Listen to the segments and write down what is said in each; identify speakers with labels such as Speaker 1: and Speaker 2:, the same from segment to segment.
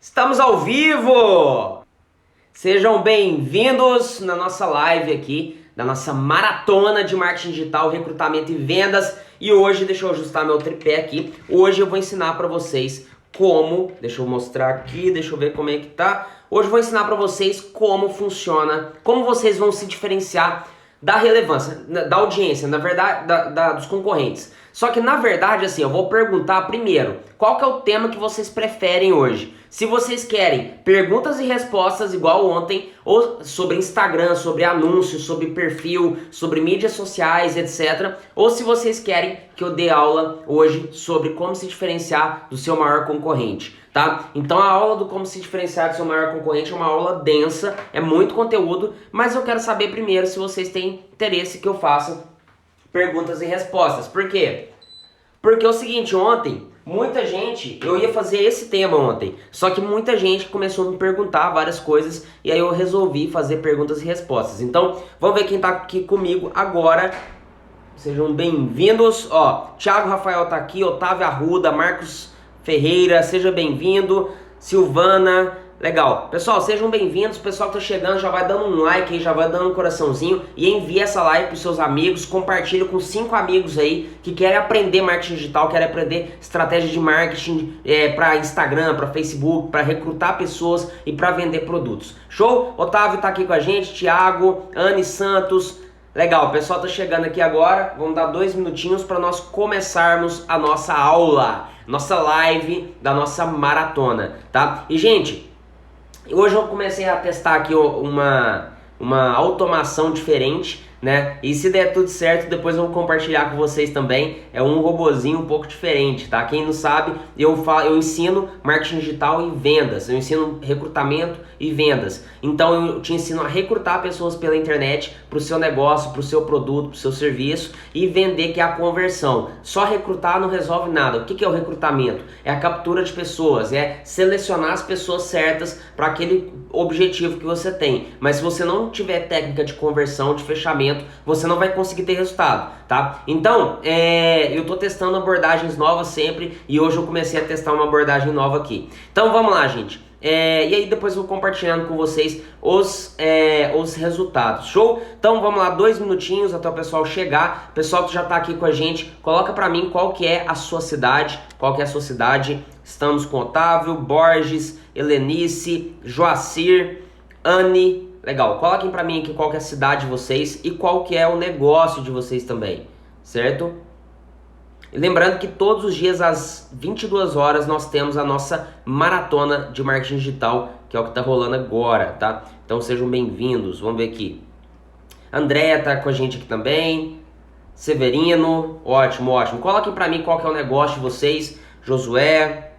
Speaker 1: Estamos ao vivo! Sejam bem-vindos na nossa live aqui, da nossa maratona de marketing digital, recrutamento e vendas. E hoje, deixa eu ajustar meu tripé aqui, hoje eu vou ensinar para vocês como, deixa eu mostrar aqui, deixa eu ver como é que tá. Hoje eu vou ensinar para vocês como funciona, como vocês vão se diferenciar da relevância, da audiência, na verdade, dos concorrentes. Só que na verdade, assim, eu vou perguntar primeiro, qual que é o tema que vocês preferem hoje? Se vocês querem perguntas e respostas igual ontem, ou sobre Instagram, sobre anúncios, sobre perfil, sobre mídias sociais, etc. Ou se vocês querem que eu dê aula hoje sobre como se diferenciar do seu maior concorrente, tá? Então a aula do como se diferenciar do seu maior concorrente é uma aula densa, é muito conteúdo, mas eu quero saber primeiro se vocês têm interesse que eu faça perguntas e respostas. Por quê? Porque é o seguinte, ontem, muita gente, eu ia fazer esse tema ontem, só que muita gente começou a me perguntar várias coisas e aí eu resolvi fazer perguntas e respostas. Então, vamos ver quem tá aqui comigo agora. Sejam bem-vindos. Ó, Thiago Rafael tá aqui, Otávio Arruda, Marcos Ferreira, seja bem-vindo. Silvana, legal. Pessoal, sejam bem-vindos. O pessoal que tá chegando já vai dando um like aí, já vai dando um coraçãozinho e envia essa live pros seus amigos, compartilha com 5 amigos aí que querem aprender marketing digital, querem aprender estratégia de marketing para Instagram, para Facebook, para recrutar pessoas e para vender produtos. Show? Otávio tá aqui com a gente, Thiago, Anne Santos. Legal, o pessoal tá chegando aqui agora, vamos dar 2 minutinhos para nós começarmos a nossa aula, nossa live da nossa maratona, tá? E gente, hoje eu comecei a testar aqui uma automação diferente, né? E se der tudo certo, depois eu vou compartilhar com vocês também. É um robozinho um pouco diferente, tá? Quem não sabe, eu ensino marketing digital e vendas. Eu ensino recrutamento e vendas. Então eu te ensino a recrutar pessoas pela internet para o seu negócio, para o seu produto, para o seu serviço e vender, que é a conversão. Só recrutar não resolve nada. O que é o recrutamento? É a captura de pessoas, é selecionar as pessoas certas para aquele objetivo que você tem. Mas se você não tiver técnica de conversão, de fechamento, você não vai conseguir ter resultado, tá? Então, eu tô testando abordagens novas sempre e hoje eu comecei a testar uma abordagem nova aqui. Então vamos lá, gente. E aí depois eu vou compartilhando com vocês os resultados, show? Então vamos lá, 2 minutinhos até o pessoal chegar. Pessoal que já tá aqui com a gente, coloca pra mim qual que é a sua cidade, qual que é a sua cidade. Estamos com Otávio, Borges, Helenice, Joacir, Anne. Legal, coloquem pra mim aqui qual que é a cidade de vocês e qual que é o negócio de vocês também, certo? E lembrando que todos os dias às 22 horas nós temos a nossa maratona de marketing digital, que é o que tá rolando agora, tá? Então sejam bem-vindos, vamos ver aqui. Andréia tá com a gente aqui também, Severino, ótimo, ótimo. Coloquem pra mim qual que é o negócio de vocês, Josué,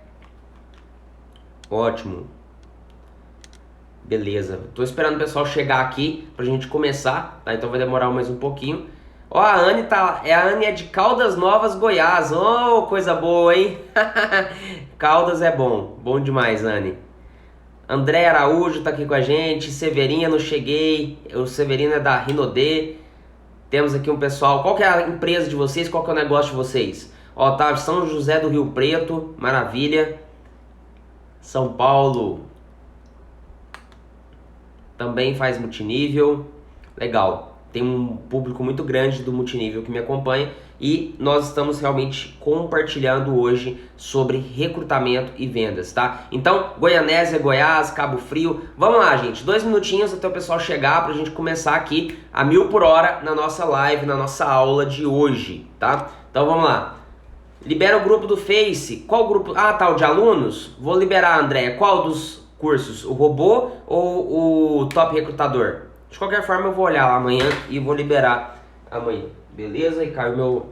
Speaker 1: ótimo. Beleza, tô esperando o pessoal chegar aqui pra gente começar, tá? Então vai demorar mais um pouquinho. Ó, a Anne é de Caldas Novas, Goiás. Oh, coisa boa, hein? Caldas é bom, bom demais, Anne. André Araújo tá aqui com a gente, Severino, cheguei. O Severino é da Rinodê. Temos aqui um pessoal, qual que é a empresa de vocês, qual que é o negócio de vocês? Ó, tá, São José do Rio Preto, maravilha. São Paulo também faz multinível, legal, tem um público muito grande do multinível que me acompanha e nós estamos realmente compartilhando hoje sobre recrutamento e vendas, tá? Então, Goianésia, Goiás, Cabo Frio, vamos lá, gente, 2 minutinhos até o pessoal chegar pra gente começar aqui a 1000 por hora na nossa live, na nossa aula de hoje, tá? Então vamos lá. Libera o grupo do Face, qual grupo? Ah, tá, o de alunos? Vou liberar, André, qual dos cursos, o robô ou o top recrutador? De qualquer forma eu vou olhar lá amanhã e vou liberar amanhã, beleza? E caiu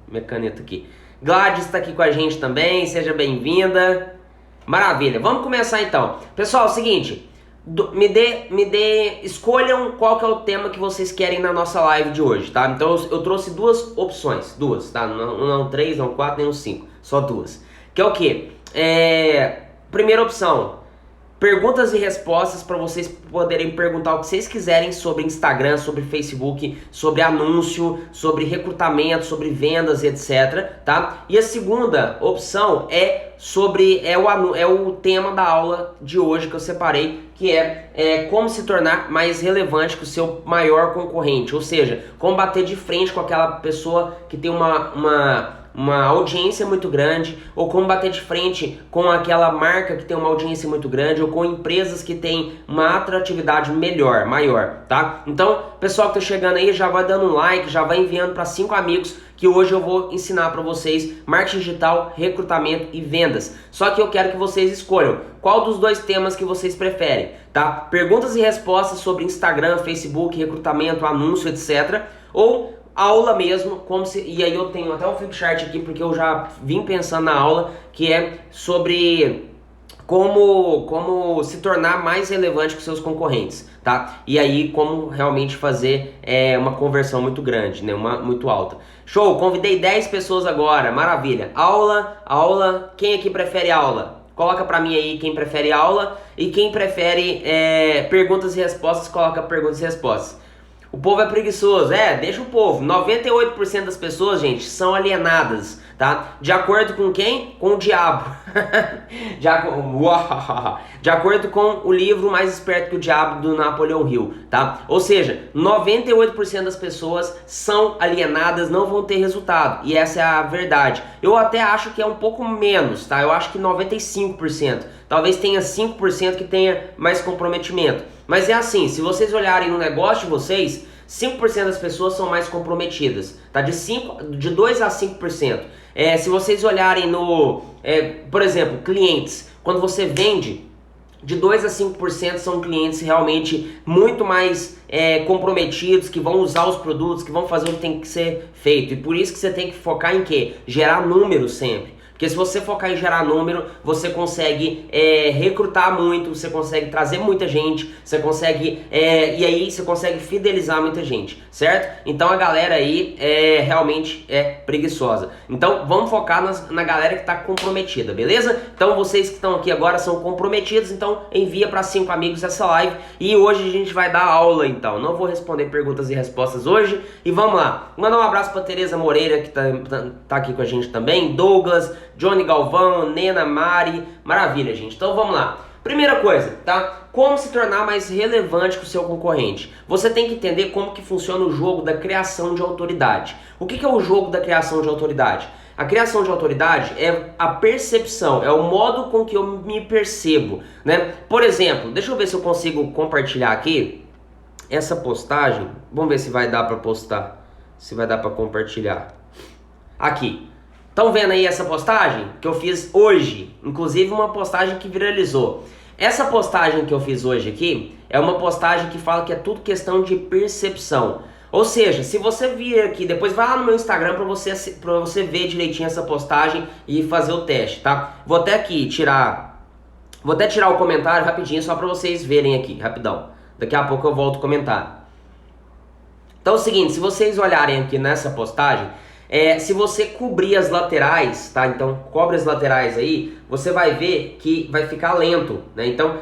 Speaker 1: minha caneta aqui. Gladys está aqui com a gente também, seja bem-vinda. Maravilha, vamos começar então. Pessoal, é o seguinte, escolham qual que é o tema que vocês querem na nossa live de hoje, tá? Então eu trouxe 2 opções, tá? Não 3, não 4, nem 5, só 2. Que é o quê? Primeira opção, perguntas e respostas para vocês poderem perguntar o que vocês quiserem sobre Instagram, sobre Facebook, sobre anúncio, sobre recrutamento, sobre vendas, etc, tá? E a segunda opção é o tema da aula de hoje que eu separei, que é como se tornar mais relevante que o seu maior concorrente, ou seja, como bater de frente com aquela pessoa que tem uma audiência muito grande, ou como bater de frente com aquela marca que tem uma audiência muito grande, ou com empresas que têm uma atratividade maior, tá? Então, pessoal que tá chegando aí, já vai dando um like, já vai enviando para 5 amigos, que hoje eu vou ensinar para vocês marketing digital, recrutamento e vendas. Só que eu quero que vocês escolham qual dos dois temas que vocês preferem, tá? Perguntas e respostas sobre Instagram, Facebook, recrutamento, anúncio, etc. Ou aula mesmo, e aí eu tenho até um flipchart aqui porque eu já vim pensando na aula, que é sobre como se tornar mais relevante que seus concorrentes, tá? E aí como realmente fazer uma conversão muito grande, né? Muito alta. Show, convidei 10 pessoas agora, maravilha. Aula, quem aqui prefere aula? Coloca pra mim aí quem prefere aula, e quem prefere perguntas e respostas, coloca perguntas e respostas. O povo é preguiçoso, deixa o povo. 98% das pessoas, gente, são alienadas, tá? De acordo com quem? Com o diabo. De acordo com o livro Mais Esperto que o Diabo, do Napoleão Hill, tá? Ou seja, 98% das pessoas são alienadas, não vão ter resultado. E essa é a verdade. Eu até acho que é um pouco menos, tá? Eu acho que 95%. Talvez tenha 5% que tenha mais comprometimento. Mas é assim, se vocês olharem no negócio de vocês, 5% das pessoas são mais comprometidas, tá? De 2 a 5%. Se vocês olharem por exemplo, clientes, quando você vende, de 2 a 5% são clientes realmente muito mais comprometidos, que vão usar os produtos, que vão fazer o que tem que ser feito. E por isso que você tem que focar em quê? Gerar números sempre. Porque se você focar em gerar número, você consegue recrutar muito, você consegue trazer muita gente, você consegue e aí você consegue fidelizar muita gente, certo? Então a galera aí realmente é preguiçosa. Então vamos focar na galera que está comprometida, beleza? Então vocês que estão aqui agora são comprometidos, então envia para 5 amigos essa live, e hoje a gente vai dar aula então. Não vou responder perguntas e respostas hoje, e vamos lá. Mandar um abraço para Tereza Moreira, que tá aqui com a gente também, Douglas, Johnny Galvão, Nena, Mari, maravilha, gente. Então vamos lá. Primeira coisa, tá? Como se tornar mais relevante que o seu concorrente? Você tem que entender como que funciona o jogo da criação de autoridade. O que é o jogo da criação de autoridade? A criação de autoridade é a percepção, é o modo com que eu me percebo, né? Por exemplo, deixa eu ver se eu consigo compartilhar aqui essa postagem. Vamos ver se vai dar para postar, se vai dar para compartilhar. Aqui. Estão vendo aí essa postagem que eu fiz hoje? Inclusive uma postagem que viralizou. Essa postagem que eu fiz hoje aqui é uma postagem que fala que é tudo questão de percepção. Ou seja, se você vir aqui, depois vai lá no meu Instagram para você ver direitinho essa postagem e fazer o teste, tá? Vou até tirar o comentário rapidinho só para vocês verem aqui, rapidão. Daqui a pouco eu volto a comentar. Então é o seguinte, se vocês olharem aqui nessa postagem, se você cobrir as laterais, tá? Então cobre as laterais aí, você vai ver que vai ficar lento, né? Então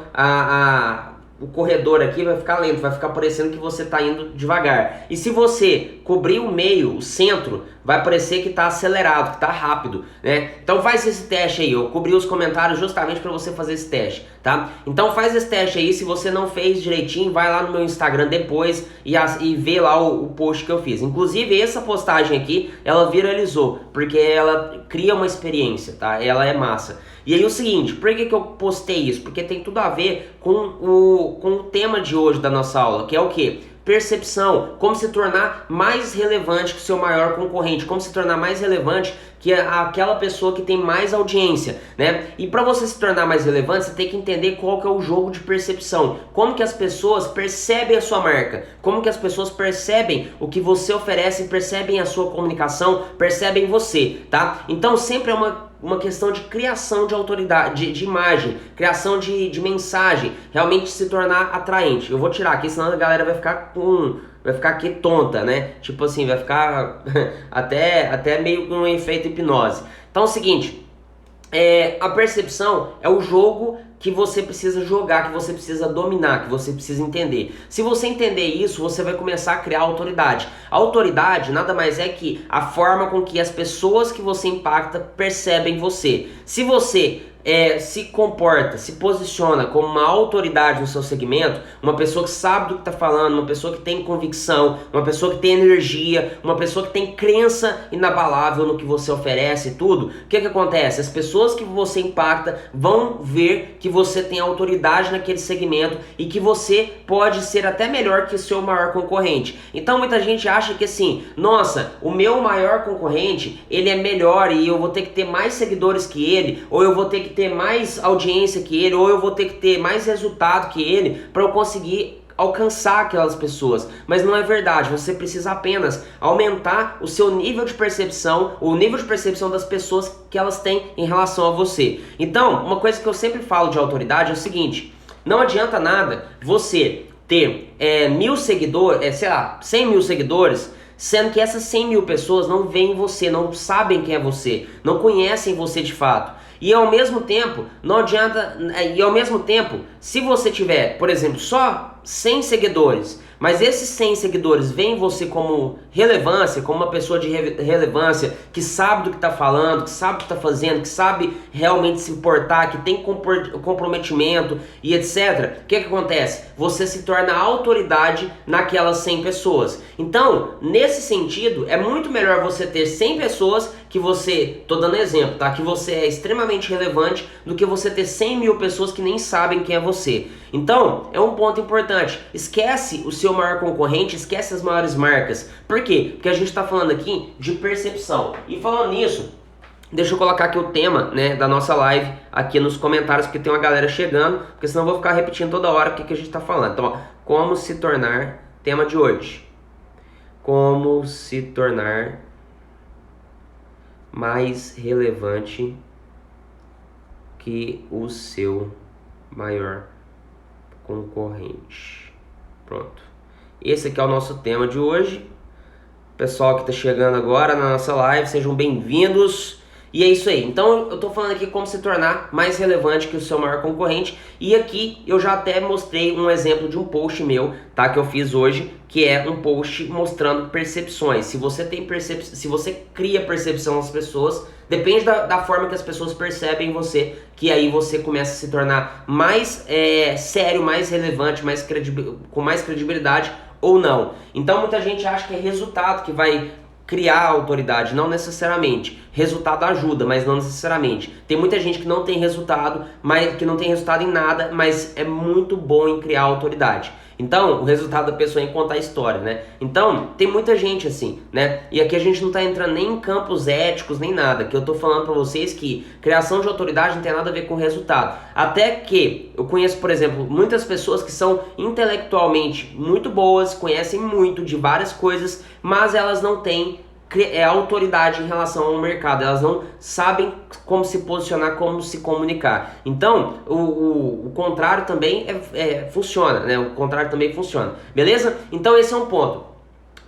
Speaker 1: o corredor aqui vai ficar lento, vai ficar parecendo que você está indo devagar. E se você cobrir o meio, o centro, vai parecer que está acelerado, que está rápido, né? Então faz esse teste aí, eu cobri os comentários justamente para você fazer esse teste, tá? Então faz esse teste aí, se você não fez direitinho, vai lá no meu Instagram depois e vê lá o post que eu fiz. Inclusive essa postagem aqui, ela viralizou, porque ela cria uma experiência, tá? Ela é massa. E aí o seguinte, por que eu postei isso? Porque tem tudo a ver com o tema de hoje da nossa aula, que é o quê? Percepção, como se tornar mais relevante que o seu maior concorrente, como se tornar mais relevante que aquela pessoa que tem mais audiência, né? E para você se tornar mais relevante, você tem que entender qual que é o jogo de percepção, como que as pessoas percebem a sua marca, como que as pessoas percebem o que você oferece, percebem a sua comunicação, percebem você, tá? Então sempre é uma questão de criação de autoridade, de imagem, criação de mensagem, realmente se tornar atraente. Eu vou tirar aqui, senão a galera vai ficar aqui tonta, né? Tipo assim, vai ficar até meio com um efeito hipnose. Então é o seguinte, a percepção é o jogo que você precisa jogar, que você precisa dominar, que você precisa entender. Se você entender isso, você vai começar a criar autoridade. A autoridade nada mais é que a forma com que as pessoas que você impacta percebem você. Se você se comporta, se posiciona como uma autoridade no seu segmento, uma pessoa que sabe do que está falando, uma pessoa que tem convicção, uma pessoa que tem energia, uma pessoa que tem crença inabalável no que você oferece e tudo, o que acontece? As pessoas que você impacta vão ver que você tem autoridade naquele segmento e que você pode ser até melhor que o seu maior concorrente. Então muita gente acha que assim, nossa, o meu maior concorrente, ele é melhor e eu vou ter que ter mais seguidores que ele, ou eu vou ter que ter mais audiência que ele, ou eu vou ter que ter mais resultado que ele para eu conseguir alcançar aquelas pessoas. Mas não é verdade, você precisa apenas aumentar o seu nível de percepção, o nível de percepção das pessoas que elas têm em relação a você. Então, uma coisa que eu sempre falo de autoridade é o seguinte: não adianta nada você ter 1.000 seguidores, 100 mil seguidores, sendo que essas 100 mil pessoas não veem você, não sabem quem é você, não conhecem você de fato. E ao mesmo tempo, não adianta, se você tiver, por exemplo, só 100 seguidores, mas esses 100 seguidores veem você como relevância, como uma pessoa de relevância, que sabe do que está falando, que sabe o que está fazendo, que sabe realmente se importar, que tem comprometimento e etc. O que acontece? Você se torna autoridade naquelas 100 pessoas. Então, nesse sentido, é muito melhor você ter 100 pessoas que você, tô dando exemplo, tá? Que você é extremamente relevante, do que você ter 100 mil pessoas que nem sabem quem é você. Então, é um ponto importante. Esquece o seu maior concorrente, esquece as maiores marcas. Por quê? Porque a gente está falando aqui de percepção. E falando nisso, deixa eu colocar aqui o tema, né, da nossa live aqui nos comentários, porque tem uma galera chegando, porque senão eu vou ficar repetindo toda hora o que a gente está falando. Então, ó, como se tornar, tema de hoje, como se tornar mais relevante que o seu maior concorrente. Pronto. Esse aqui é o nosso tema de hoje. Pessoal que está chegando agora na nossa live, sejam bem-vindos. E é isso aí. Então eu tô falando aqui como se tornar mais relevante que o seu maior concorrente. E aqui eu já até mostrei um exemplo de um post meu, tá? Que eu fiz hoje, que é um post mostrando percepções. Se você tem se você cria percepção nas pessoas, depende da forma que as pessoas percebem você, que aí você começa a se tornar mais sério, mais relevante, com mais credibilidade ou não. Então muita gente acha que é resultado que vai criar autoridade, não necessariamente. Resultado ajuda, mas não necessariamente. Tem muita gente que não tem resultado, mas que não tem resultado em nada, mas é muito bom em criar autoridade. Então, o resultado da pessoa é em contar a história, né? Então, tem muita gente assim, né? E aqui a gente não tá entrando nem em campos éticos, nem nada. Que eu tô falando pra vocês que criação de autoridade não tem nada a ver com resultado. Até que eu conheço, por exemplo, muitas pessoas que são intelectualmente muito boas, conhecem muito de várias coisas, mas elas não têm autoridade em relação ao mercado, elas não sabem como se posicionar, como se comunicar. Então, o contrário também funciona, né? O contrário também funciona, beleza? Então esse é um ponto.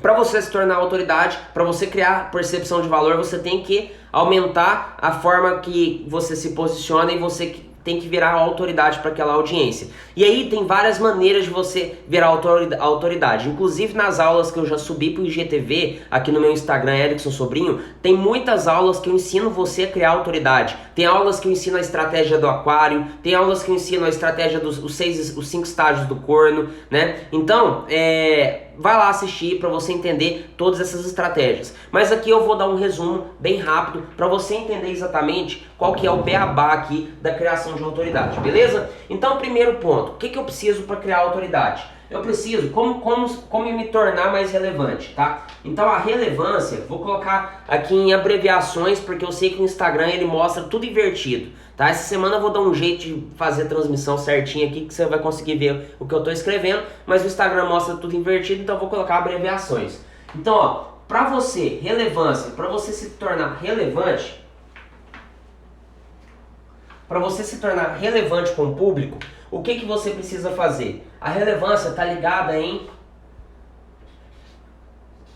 Speaker 1: Para você se tornar autoridade, para você criar percepção de valor, você tem que aumentar a forma que você se posiciona e você tem que virar autoridade para aquela audiência. E aí tem várias maneiras de você virar autoridade. Inclusive nas aulas que eu já subi para o IGTV, aqui no meu Instagram, Erickson Sobrinho, tem muitas aulas que eu ensino você a criar autoridade. Tem aulas que eu ensino a estratégia do aquário, tem aulas que eu ensino a estratégia dos os 5 estágios do corno, né? Então, vai lá assistir para você entender todas essas estratégias. Mas aqui eu vou dar um resumo bem rápido para você entender exatamente qual que é o beabá aqui da criação de autoridade, beleza? Então, primeiro ponto, o que eu preciso para criar autoridade? Eu preciso, como me tornar mais relevante, tá? Então a relevância, vou colocar aqui em abreviações, porque eu sei que o Instagram ele mostra tudo invertido, tá? Essa semana eu vou dar um jeito de fazer a transmissão certinha aqui, que você vai conseguir ver o que eu tô escrevendo, mas o Instagram mostra tudo invertido, então eu vou colocar abreviações. Então, ó, pra você, relevância, pra você se tornar relevante, com o público, o que você precisa fazer? A relevância está ligada em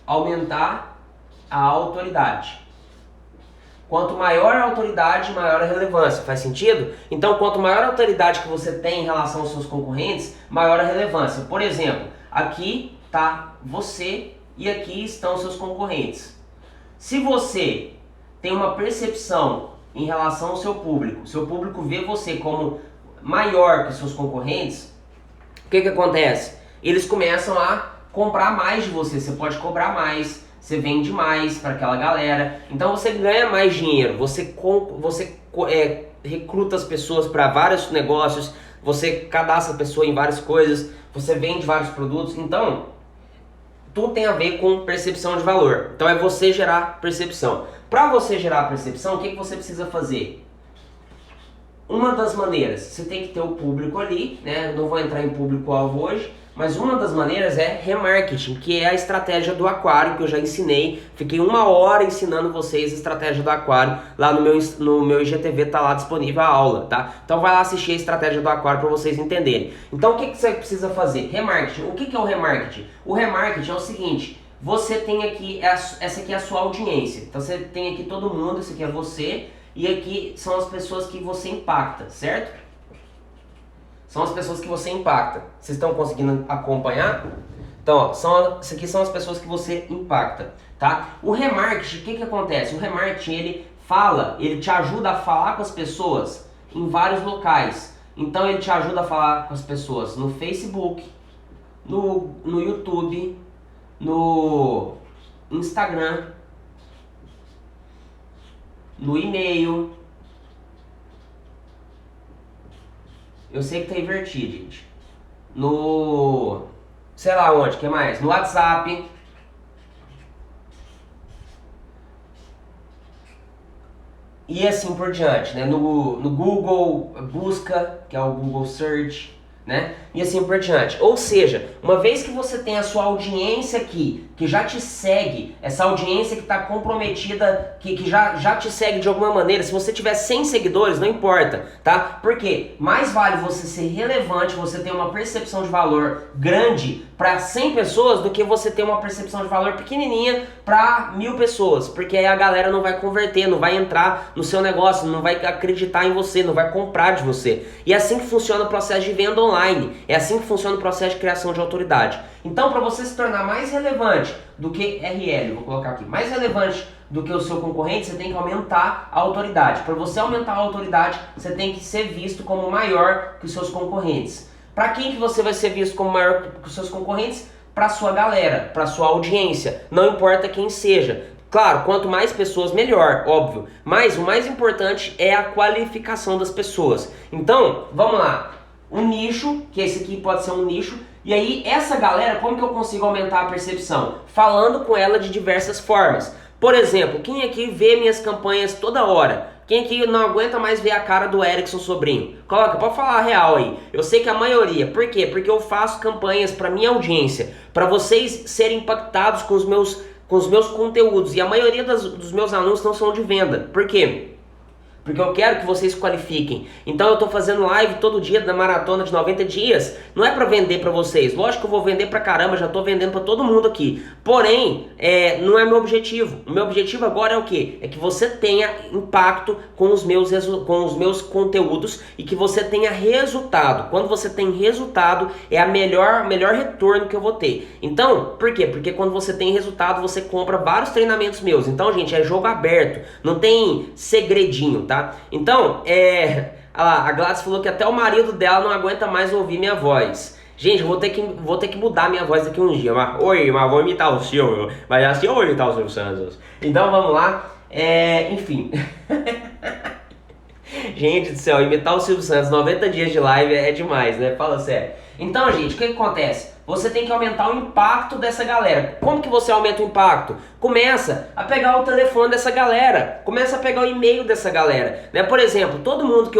Speaker 1: aumentar a autoridade. Quanto maior a autoridade, maior a relevância. Faz sentido? Então, quanto maior a autoridade que você tem em relação aos seus concorrentes, maior a relevância. Por exemplo, aqui está você e aqui estão os seus concorrentes. Se você tem uma percepção em relação ao seu público vê você como maior que os seus concorrentes, o que acontece? Eles começam a comprar mais de você, você pode cobrar mais, você vende mais para aquela galera, então você ganha mais dinheiro, você recruta as pessoas para vários negócios, você cadastra a pessoa em várias coisas, você vende vários produtos, então tudo tem a ver com percepção de valor. Então é você gerar percepção. Para você gerar percepção, o que você precisa fazer? Uma das maneiras, você tem que ter o público ali, né? Eu não vou entrar em público-alvo hoje, mas uma das maneiras é remarketing, que é a estratégia do aquário que eu já ensinei. Fiquei 1 hora ensinando vocês a estratégia do aquário. Lá no meu IGTV tá lá disponível a aula, tá? Então vai lá assistir a estratégia do aquário para vocês entenderem. Então o que você precisa fazer? Remarketing. O que é o remarketing? O remarketing é o seguinte: você tem aqui, essa aqui é a sua audiência. Então você tem aqui todo mundo, esse aqui é você, e aqui são as pessoas que você impacta, certo? São as pessoas que você impacta. Vocês estão conseguindo acompanhar? Então, ó, essas aqui são as pessoas que você impacta, tá? O remarketing, o que acontece? O remarketing, ele te ajuda a falar com as pessoas em vários locais. Então, ele te ajuda a falar com as pessoas no Facebook, no YouTube, no Instagram, no e-mail. Eu sei que tá invertido, gente. No... sei lá onde, que mais? No WhatsApp. E assim por diante, né? No Google Busca, que é o Google Search, né? E assim por diante. Ou seja, uma vez que você tem a sua audiência aqui, que já te segue, essa audiência que está comprometida, que já te segue de alguma maneira, se você tiver 100 seguidores, não importa, tá? Porque mais vale você ser relevante, você ter uma percepção de valor grande para 100 pessoas do que você ter uma percepção de valor pequenininha para 1000 pessoas, porque aí a galera não vai converter, não vai entrar no seu negócio, não vai acreditar em você, não vai comprar de você. E é assim que funciona o processo de venda online, é assim que funciona o processo de criação de autoridade. Então, para você se tornar mais relevante do que RL, vou colocar aqui, mais relevante do que o seu concorrente, você tem que aumentar a autoridade. Para você aumentar a autoridade, você tem que ser visto como maior que os seus concorrentes. Para quem que você vai ser visto como maior que os seus concorrentes? Para sua galera, para sua audiência, não importa quem seja. Claro, quanto mais pessoas, melhor, óbvio. Mas o mais importante é a qualificação das pessoas. Então, vamos lá. Um nicho, que esse aqui pode ser um nicho. E aí, essa galera, como que eu consigo aumentar a percepção? Falando com ela de diversas formas. Por exemplo, quem aqui vê minhas campanhas toda hora? Quem aqui não aguenta mais ver a cara do Erickson Sobrinho? Coloca, pode falar a real aí. Eu sei que a maioria. Por quê? Porque eu faço campanhas para minha audiência, para vocês serem impactados com os meus conteúdos. E a maioria dos meus anúncios não são de venda. Por quê? Porque eu quero que vocês qualifiquem. Então eu tô fazendo live todo dia da maratona de 90 dias. Não é pra vender pra vocês. Lógico que eu vou vender pra caramba, já tô vendendo pra todo mundo aqui. Porém, não é meu objetivo. O meu objetivo agora é o quê? É que você tenha impacto com os meus conteúdos e que você tenha resultado. Quando você tem resultado, é a melhor retorno que eu vou ter. Então, por quê? Porque quando você tem resultado, você compra vários treinamentos meus. Então, gente, é jogo aberto. Não tem segredinho, tá? Então, a Gladys falou que até o marido dela não aguenta mais ouvir minha voz. Gente, eu vou ter que mudar minha voz daqui uns dias. Mas vou imitar o Silvio. Mas assim eu vou imitar o Silvio Santos. Então vamos lá. Enfim. Gente do céu, imitar o Silvio Santos 90 dias de live é demais, né? Fala sério. Então, gente, o que acontece? Você tem que aumentar o impacto dessa galera. Como que você aumenta o impacto? Começa a pegar o telefone dessa galera. Começa a pegar o e-mail dessa galera, né? Por exemplo, todo mundo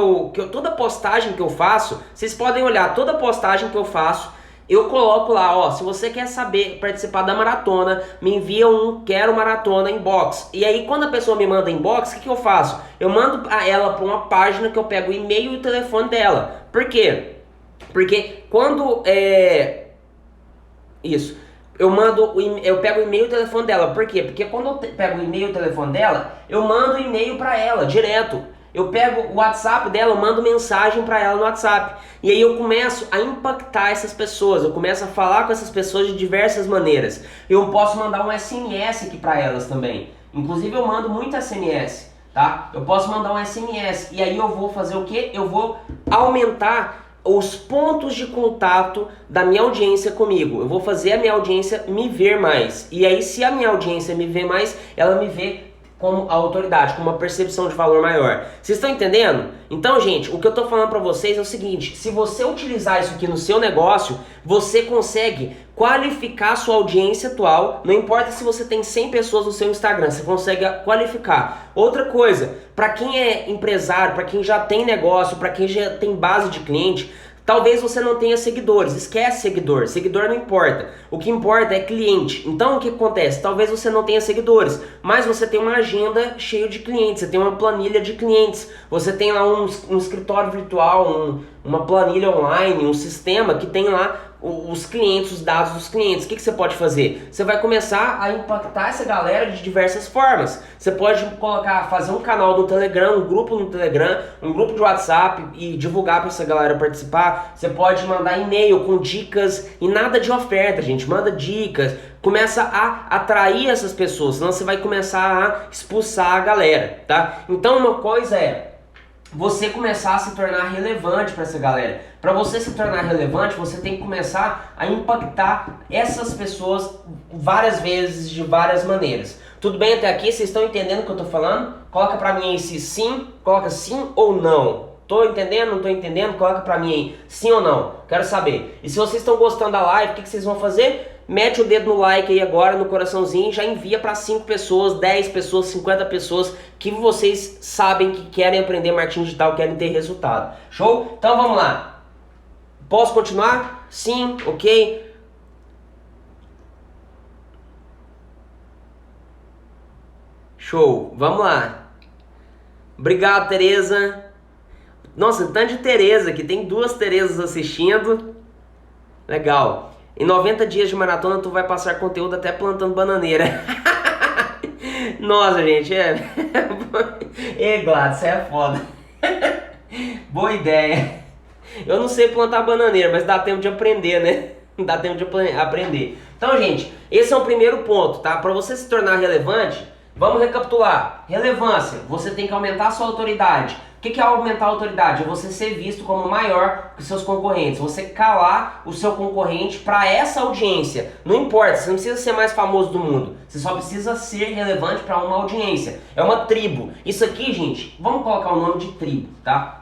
Speaker 1: toda postagem que eu faço, vocês podem olhar, toda postagem que eu faço, eu coloco lá, ó, se você quer saber, participar da maratona, me envia um quero maratona inbox. E aí quando a pessoa me manda inbox, o que eu faço? Eu mando ela para uma página que eu pego o e-mail e o telefone dela. Por quê? Porque quando eu pego o e-mail e o telefone dela. Por quê? Porque quando eu pego o e-mail e o telefone dela, eu mando e-mail para ela direto. Eu pego o WhatsApp dela, eu mando mensagem para ela no WhatsApp. E aí eu começo a impactar essas pessoas, eu começo a falar com essas pessoas de diversas maneiras. Eu posso mandar um SMS aqui para elas também. Inclusive eu mando muito SMS, tá? Eu posso mandar um SMS e aí eu vou fazer o quê? Eu vou aumentar os pontos de contato da minha audiência comigo. Eu vou fazer a minha audiência me ver mais. E aí se a minha audiência me vê mais, ela me vê como autoridade, com uma percepção de valor maior. Vocês estão entendendo? Então, gente, o que eu estou falando para vocês é o seguinte: se você utilizar isso aqui no seu negócio, você consegue qualificar a sua audiência atual. Não importa se você tem 100 pessoas no seu Instagram, você consegue qualificar. Outra coisa, para quem é empresário, para quem já tem negócio, para quem já tem base de cliente, talvez você não tenha seguidores, esquece seguidor, seguidor não importa, o que importa é cliente. Então o que acontece? Talvez você não tenha seguidores, mas você tem uma agenda cheia de clientes, você tem uma planilha de clientes, você tem lá um escritório virtual, uma planilha online, um sistema que tem lá os clientes, os dados dos clientes. O que você pode fazer? Você vai começar a impactar essa galera de diversas formas. Você pode fazer um canal do Telegram, um grupo no Telegram, um grupo de WhatsApp e divulgar para essa galera participar. Você pode mandar e-mail com dicas e nada de oferta, gente. Manda dicas. Começa a atrair essas pessoas, senão você vai começar a expulsar a galera, tá? Então uma coisa é você começar a se tornar relevante para essa galera. Para você se tornar relevante, você tem que começar a impactar essas pessoas várias vezes, de várias maneiras. Tudo bem até aqui? Vocês estão entendendo o que eu estou falando? Coloca para mim aí se sim, coloca sim ou não. Tô entendendo? Não tô entendendo? Coloca pra mim aí, sim ou não. Quero saber. E se vocês estão gostando da live, o que vocês vão fazer? Mete o dedo no like aí agora, no coraçãozinho, e já envia para 5 pessoas, 10 pessoas, 50 pessoas que vocês sabem que querem aprender marketing digital, querem ter resultado. Show? Então vamos lá. Posso continuar? Sim, ok. Show, vamos lá. Obrigado, Tereza. Nossa, tanto de Tereza aqui, tem 2 Terezas assistindo. Legal. Em 90 dias de maratona tu vai passar conteúdo até plantando bananeira. Nossa, gente, Ei, Gladys, você é foda. Boa ideia. Eu não sei plantar bananeira, mas dá tempo de aprender, né? Dá tempo de aprender. Então, gente, esse é o primeiro ponto, tá? Para você se tornar relevante, vamos recapitular. Relevância, você tem que aumentar a sua autoridade. O que é aumentar a autoridade? É você ser visto como maior que seus concorrentes. Você calar o seu concorrente para essa audiência. Não importa, você não precisa ser mais famoso do mundo. Você só precisa ser relevante para uma audiência. É uma tribo. Isso aqui, gente, vamos colocar o nome de tribo, tá?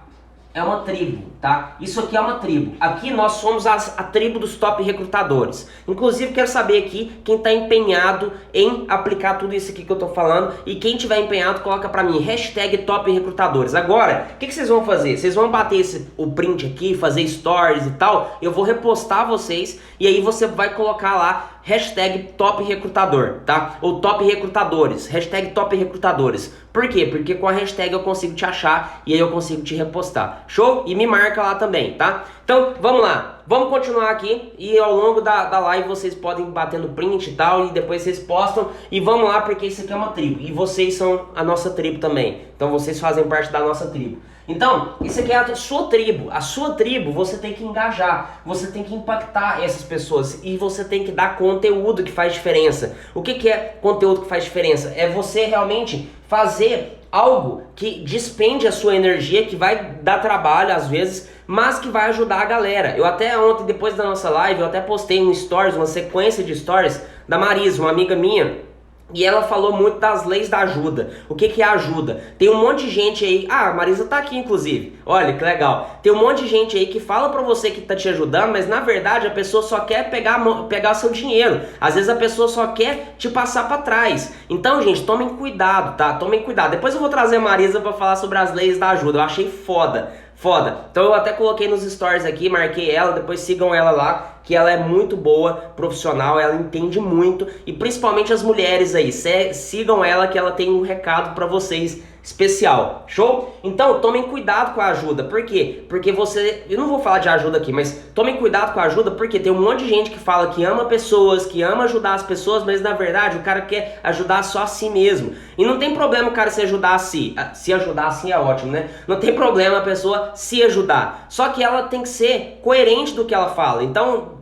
Speaker 1: É uma tribo, tá? Isso aqui é uma tribo. Aqui nós somos a tribo dos top recrutadores. Inclusive quero saber aqui quem está empenhado em aplicar tudo isso aqui que eu tô falando. E quem tiver empenhado, coloca pra mim, hashtag top recrutadores. Agora, o que vocês vão fazer? Vocês vão bater o print aqui, fazer stories e tal. Eu vou repostar vocês e aí você vai colocar lá hashtag top recrutador, tá? Ou top recrutadores, hashtag top recrutadores. Por quê? Porque com a hashtag eu consigo te achar e aí eu consigo te repostar. Show? E me marca lá também, tá? Então, vamos lá. Vamos continuar aqui e ao longo da live vocês podem bater no print e tal e depois vocês postam. E vamos lá porque isso aqui é uma tribo e vocês são a nossa tribo também. Então vocês fazem parte da nossa tribo. Então, isso aqui é a sua tribo. A sua tribo você tem que engajar, você tem que impactar essas pessoas e você tem que dar conteúdo que faz diferença. O que é conteúdo que faz diferença? É você realmente fazer algo que despende a sua energia, que vai dar trabalho às vezes, mas que vai ajudar a galera. Eu até ontem, depois da nossa live, eu até postei um stories, uma sequência de stories da Marisa, uma amiga minha. E ela falou muito das leis da ajuda. O que é ajuda? Tem um monte de gente aí... Ah, a Marisa tá aqui, inclusive. Olha, que legal. Tem um monte de gente aí que fala pra você que tá te ajudando, mas na verdade a pessoa só quer pegar seu dinheiro. Às vezes a pessoa só quer te passar pra trás. Então, gente, tomem cuidado, tá? Tomem cuidado. Depois eu vou trazer a Marisa pra falar sobre as leis da ajuda. Eu achei foda. Foda. Então eu até coloquei nos stories aqui, marquei ela, depois sigam ela lá, que ela é muito boa, profissional, ela entende muito, e principalmente as mulheres aí, sigam ela que ela tem um recado pra vocês especial. Show? Então, tomem cuidado com a ajuda. Por quê? Porque você... Eu não vou falar de ajuda aqui, mas tomem cuidado com a ajuda porque tem um monte de gente que fala que ama pessoas, que ama ajudar as pessoas, mas na verdade o cara quer ajudar só a si mesmo. E não tem problema o cara se ajudar a si. Se ajudar assim é ótimo, né? Não tem problema a pessoa se ajudar. Só que ela tem que ser coerente do que ela fala. Então,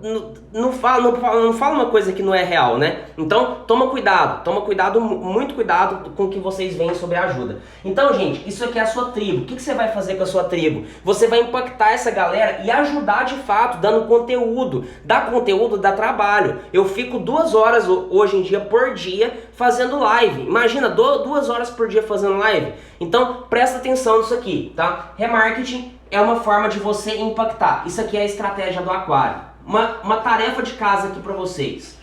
Speaker 1: não fala uma coisa que não é real, né? Então, toma cuidado, muito cuidado com o que vocês veem sobre a ajuda. Então, gente, isso aqui é a sua tribo. O que você vai fazer com a sua tribo? Você vai impactar essa galera e ajudar de fato, dando conteúdo. Dar conteúdo dá trabalho. Eu fico 2 horas hoje em dia por dia fazendo live. Imagina, 2 horas por dia fazendo live. Então, presta atenção nisso aqui, tá? Remarketing é uma forma de você impactar. Isso aqui é a estratégia do aquário. Uma tarefa de casa aqui pra vocês.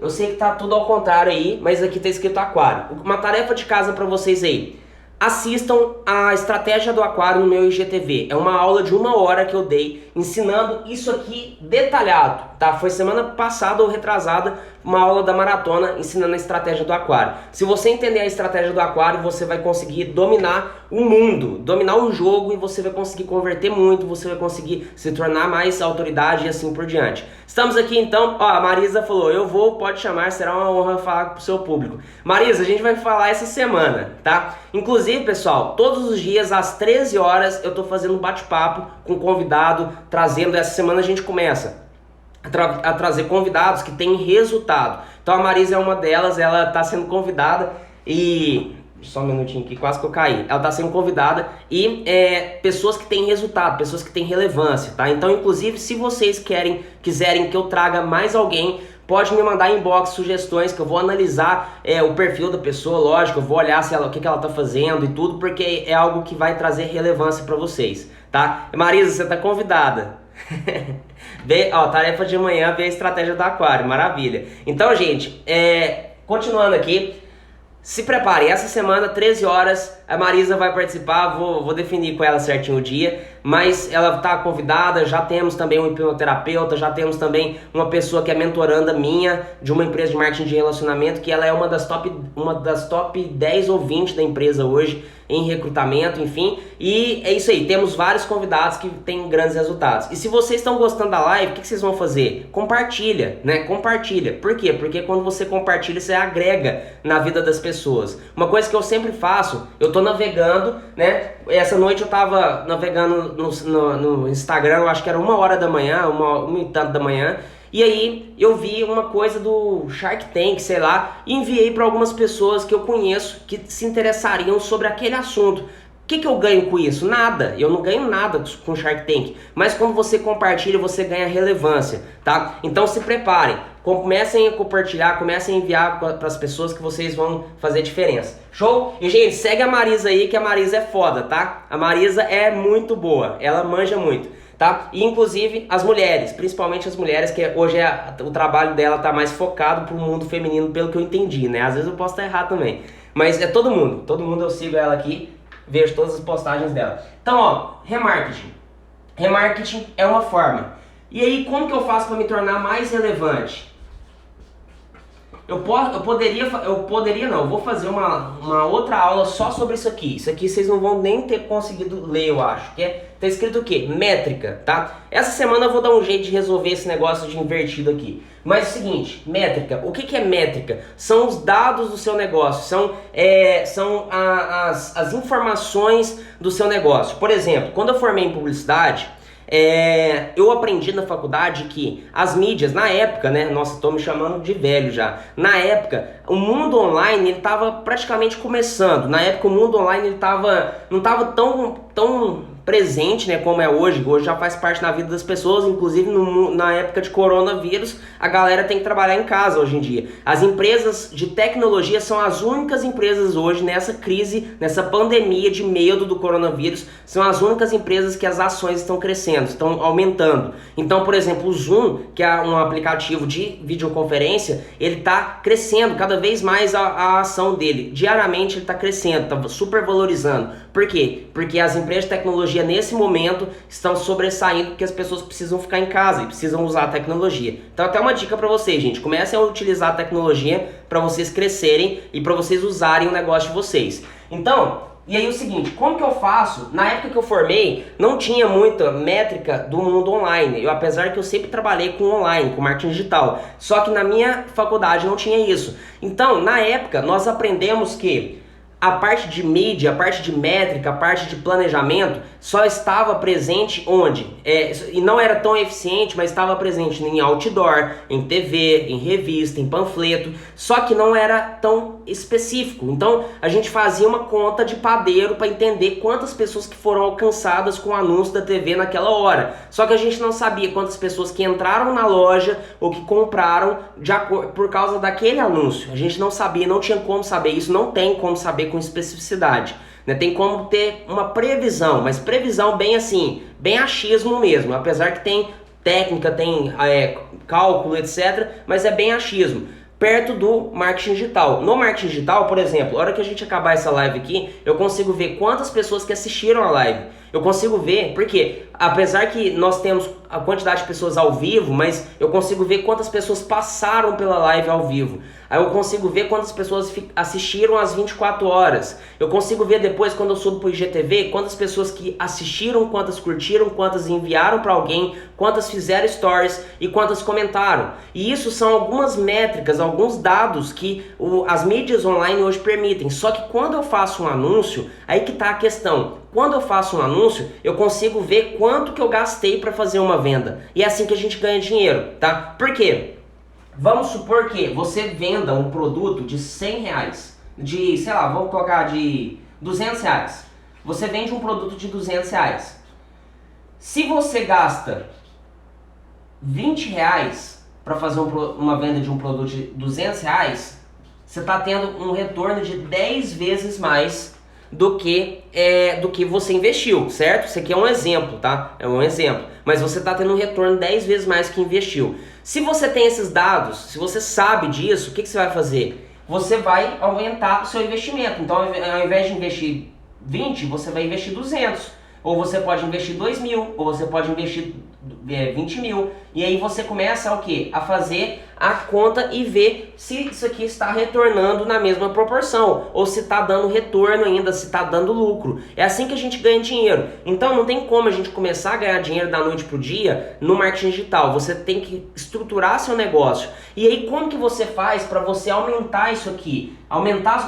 Speaker 1: Eu sei que tá tudo ao contrário aí, mas aqui tá escrito aquário. Uma tarefa de casa pra vocês aí. Assistam a estratégia do aquário no meu IGTV. É uma aula de 1 hora que eu dei ensinando isso aqui detalhado, tá? Foi semana passada ou retrasada uma aula da maratona ensinando a estratégia do aquário. Se você entender a estratégia do aquário, você vai conseguir dominar o mundo, dominar o jogo e você vai conseguir converter muito, você vai conseguir se tornar mais autoridade e assim por diante. Estamos aqui então, ó, a Marisa falou, eu vou, pode chamar, será uma honra falar pro seu público. Marisa, a gente vai falar essa semana, tá? Inclusive, pessoal, todos os dias às 13 horas eu tô fazendo um bate-papo com um convidado, trazendo, essa semana a gente começa a trazer convidados que têm resultado. Então a Marisa é uma delas, ela tá sendo convidada e... Só um minutinho aqui, quase que eu caí. Ela está sendo convidada e pessoas que têm resultado, pessoas que têm relevância, tá? Então, inclusive, se vocês quiserem que eu traga mais alguém, pode me mandar inbox sugestões que eu vou analisar o perfil da pessoa, lógico, eu vou olhar o que ela está fazendo e tudo, porque é algo que vai trazer relevância para vocês, tá? Marisa, você está convidada. Tarefa de manhã, ver a estratégia do aquário, maravilha. Então, gente, continuando aqui, se prepare, essa semana, 13 horas, a Marisa vai participar, vou definir com ela certinho o dia, mas ela está convidada, já temos também um hipnoterapeuta, já temos também uma pessoa que é mentoranda minha, de uma empresa de marketing de relacionamento, que ela é uma das top 10 ou 20 da empresa hoje, em recrutamento, enfim, e é isso aí, temos vários convidados que têm grandes resultados. E se vocês estão gostando da live, o que vocês vão fazer? Compartilha, né? Compartilha. Por quê? Porque quando você compartilha, você agrega na vida das pessoas. Uma coisa que eu sempre faço, eu tô navegando, né? Essa noite eu tava navegando no Instagram, eu acho que era 1 hora da manhã, 1h30 da manhã, e aí eu vi uma coisa do Shark Tank, sei lá, e enviei para algumas pessoas que eu conheço que se interessariam sobre aquele assunto. O que eu ganho com isso? Nada, eu não ganho nada com Shark Tank, mas quando você compartilha, você ganha relevância, tá? Então se preparem, comecem a compartilhar, comecem a enviar para as pessoas que vocês vão fazer diferença. Show? E gente, segue a Marisa aí, que a Marisa é foda, tá? A Marisa é muito boa, ela manja muito. Tá? E inclusive as mulheres, principalmente as mulheres, que hoje o trabalho dela tá mais focado pro mundo feminino, pelo que eu entendi, né? Às vezes eu posso estar errado também, mas é todo mundo eu sigo ela aqui, vejo todas as postagens dela. Então, ó, remarketing é uma forma. E aí, como que eu faço para me tornar mais relevante? Eu vou fazer uma outra aula só sobre isso aqui. Isso aqui vocês não vão nem ter conseguido ler, eu acho. Tá escrito o quê? Métrica, tá? Essa semana eu vou dar um jeito de resolver esse negócio de invertido aqui. Mas é o seguinte, métrica. O que é métrica? São os dados do seu negócio, são as informações do seu negócio. Por exemplo, quando eu formei em publicidade, eu aprendi na faculdade que as mídias, na época, né? Nossa, tô me chamando de velho já. Na época, o mundo online ele estava praticamente começando. Na época, o mundo online ele não estava tão presente, né, como é hoje. Hoje já faz parte da vida das pessoas, inclusive na época de coronavírus, a galera tem que trabalhar em casa hoje em dia. As empresas de tecnologia são as únicas empresas hoje nessa crise, nessa pandemia de medo do coronavírus, são as únicas empresas que as ações estão crescendo, estão aumentando. Então, por exemplo, o Zoom, que é um aplicativo de videoconferência, ele está crescendo cada vez mais a ação dele. Diariamente ele está crescendo, está super valorizando. Por quê? Porque as empresas de tecnologia nesse momento estão sobressaindo porque as pessoas precisam ficar em casa e precisam usar a tecnologia. Então até uma dica para vocês, gente, comecem a utilizar a tecnologia para vocês crescerem e para vocês usarem o negócio de vocês. Então, e aí o seguinte, como que eu faço? Na época que eu formei, não tinha muita métrica do mundo online. Apesar que eu sempre trabalhei com online, com marketing digital. Só que na minha faculdade não tinha isso. Então, na época, nós aprendemos que a parte de mídia, a parte de métrica, a parte de planejamento só estava presente onde? E não era tão eficiente, mas estava presente em outdoor, em TV, em revista, em panfleto, só que não era tão específico. Então a gente fazia uma conta de padeiro para entender quantas pessoas que foram alcançadas com o anúncio da TV naquela hora. Só que a gente não sabia quantas pessoas que entraram na loja ou que compraram por causa daquele anúncio. A gente não sabia, não tinha como saber isso, não tem como saber com especificidade. Tem como ter uma previsão, mas previsão bem assim, bem achismo mesmo, apesar que tem técnica, tem cálculo, etc, mas é bem achismo, perto do marketing digital. No marketing digital, por exemplo, a hora que a gente acabar essa live aqui, eu consigo ver quantas pessoas que assistiram a live. Eu consigo ver, porque apesar que nós temos a quantidade de pessoas ao vivo, mas eu consigo ver quantas pessoas passaram pela live ao vivo. Aí eu consigo ver quantas pessoas assistiram às 24 horas. Eu consigo ver depois, quando eu subo pro IGTV, quantas pessoas que assistiram, quantas curtiram, quantas enviaram para alguém, quantas fizeram stories e quantas comentaram. E isso são algumas métricas, alguns dados que as mídias online hoje permitem. Só que quando eu faço um anúncio, aí que tá a questão. Quando eu faço um anúncio, eu consigo ver quanto que eu gastei para fazer uma venda. E é assim que a gente ganha dinheiro, tá? Por quê? Vamos supor que você venda um produto de 100 reais, sei lá, vamos colocar de 200 reais. Você vende um produto de 200 reais. Se você gasta 20 reais para fazer uma venda de um produto de 200 reais, você está tendo um retorno de 10 vezes mais do que você investiu, certo? Isso aqui é um exemplo, tá? É um exemplo. Mas você está tendo um retorno 10 vezes mais que investiu. Se você tem esses dados, se você sabe disso, o que você vai fazer? Você vai aumentar o seu investimento. Então, ao invés de investir 20, você vai investir 200. Ou você pode investir 2 mil, ou você pode investir 20 mil. E aí você começa o quê? A fazer a conta e ver se isso aqui está retornando na mesma proporção. Ou se está dando retorno ainda, se está dando lucro. É assim que a gente ganha dinheiro. Então não tem como a gente começar a ganhar dinheiro da noite para o dia no marketing digital. Você tem que estruturar seu negócio. E aí como que você faz para você aumentar isso aqui?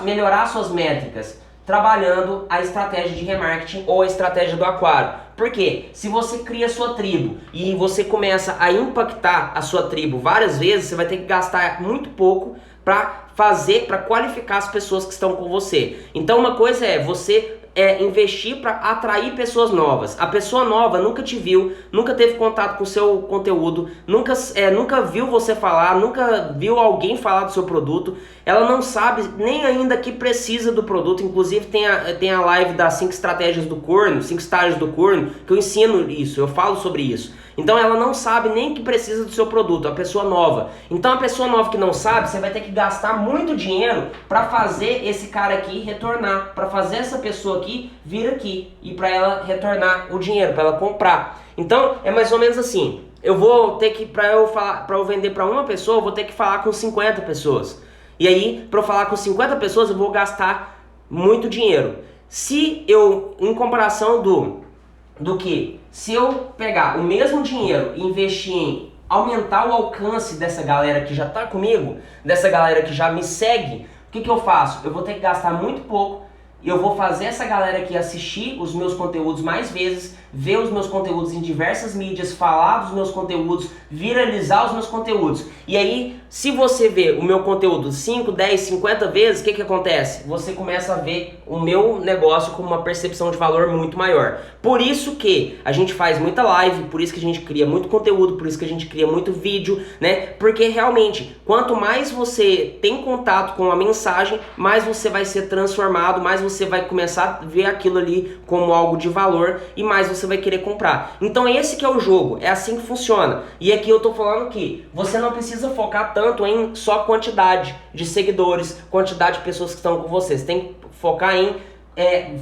Speaker 1: Melhorar suas métricas? Trabalhando a estratégia de remarketing ou a estratégia do aquário. Por quê? Se você cria a sua tribo e você começa a impactar a sua tribo várias vezes, você vai ter que gastar muito pouco para qualificar as pessoas que estão com você. Então uma coisa é você investir para atrair pessoas novas. A pessoa nova nunca te viu, nunca teve contato com o seu conteúdo, nunca viu você falar, nunca viu alguém falar do seu produto. Ela não sabe nem ainda que precisa do produto. Inclusive tem a live das 5 estratégias do corno, 5 estágios do corno, que eu ensino isso, eu falo sobre isso. Então ela não sabe nem que precisa do seu produto, a pessoa nova. Então a pessoa nova que não sabe, você vai ter que gastar muito dinheiro para fazer esse cara aqui retornar, para fazer essa pessoa aqui vir aqui e para ela retornar o dinheiro, para ela comprar. Então é mais ou menos assim. Eu vou ter que, para eu vender para uma pessoa, eu vou ter que falar com 50 pessoas. E aí, para eu falar com 50 pessoas, eu vou gastar muito dinheiro. Se eu, em comparação do que se eu pegar o mesmo dinheiro e investir em aumentar o alcance dessa galera que já está comigo, dessa galera que já me segue, o que eu faço? Eu vou ter que gastar muito pouco e eu vou fazer essa galera aqui assistir os meus conteúdos mais vezes, ver os meus conteúdos em diversas mídias, falar dos meus conteúdos, viralizar os meus conteúdos. E aí, se você vê o meu conteúdo 5, 10, 50 vezes, o que acontece? Você começa a ver o meu negócio com uma percepção de valor muito maior. Por isso que a gente faz muita live, por isso que a gente cria muito conteúdo, por isso que a gente cria muito vídeo, né? Porque realmente, quanto mais você tem contato com a mensagem, mais você vai ser transformado, mais você vai começar a ver aquilo ali como algo de valor e mais você vai querer comprar. Então esse que é o jogo, é assim que funciona. E aqui eu tô falando que você não precisa focar tanto em só quantidade de seguidores, quantidade de pessoas que estão com você. Você tem que focar em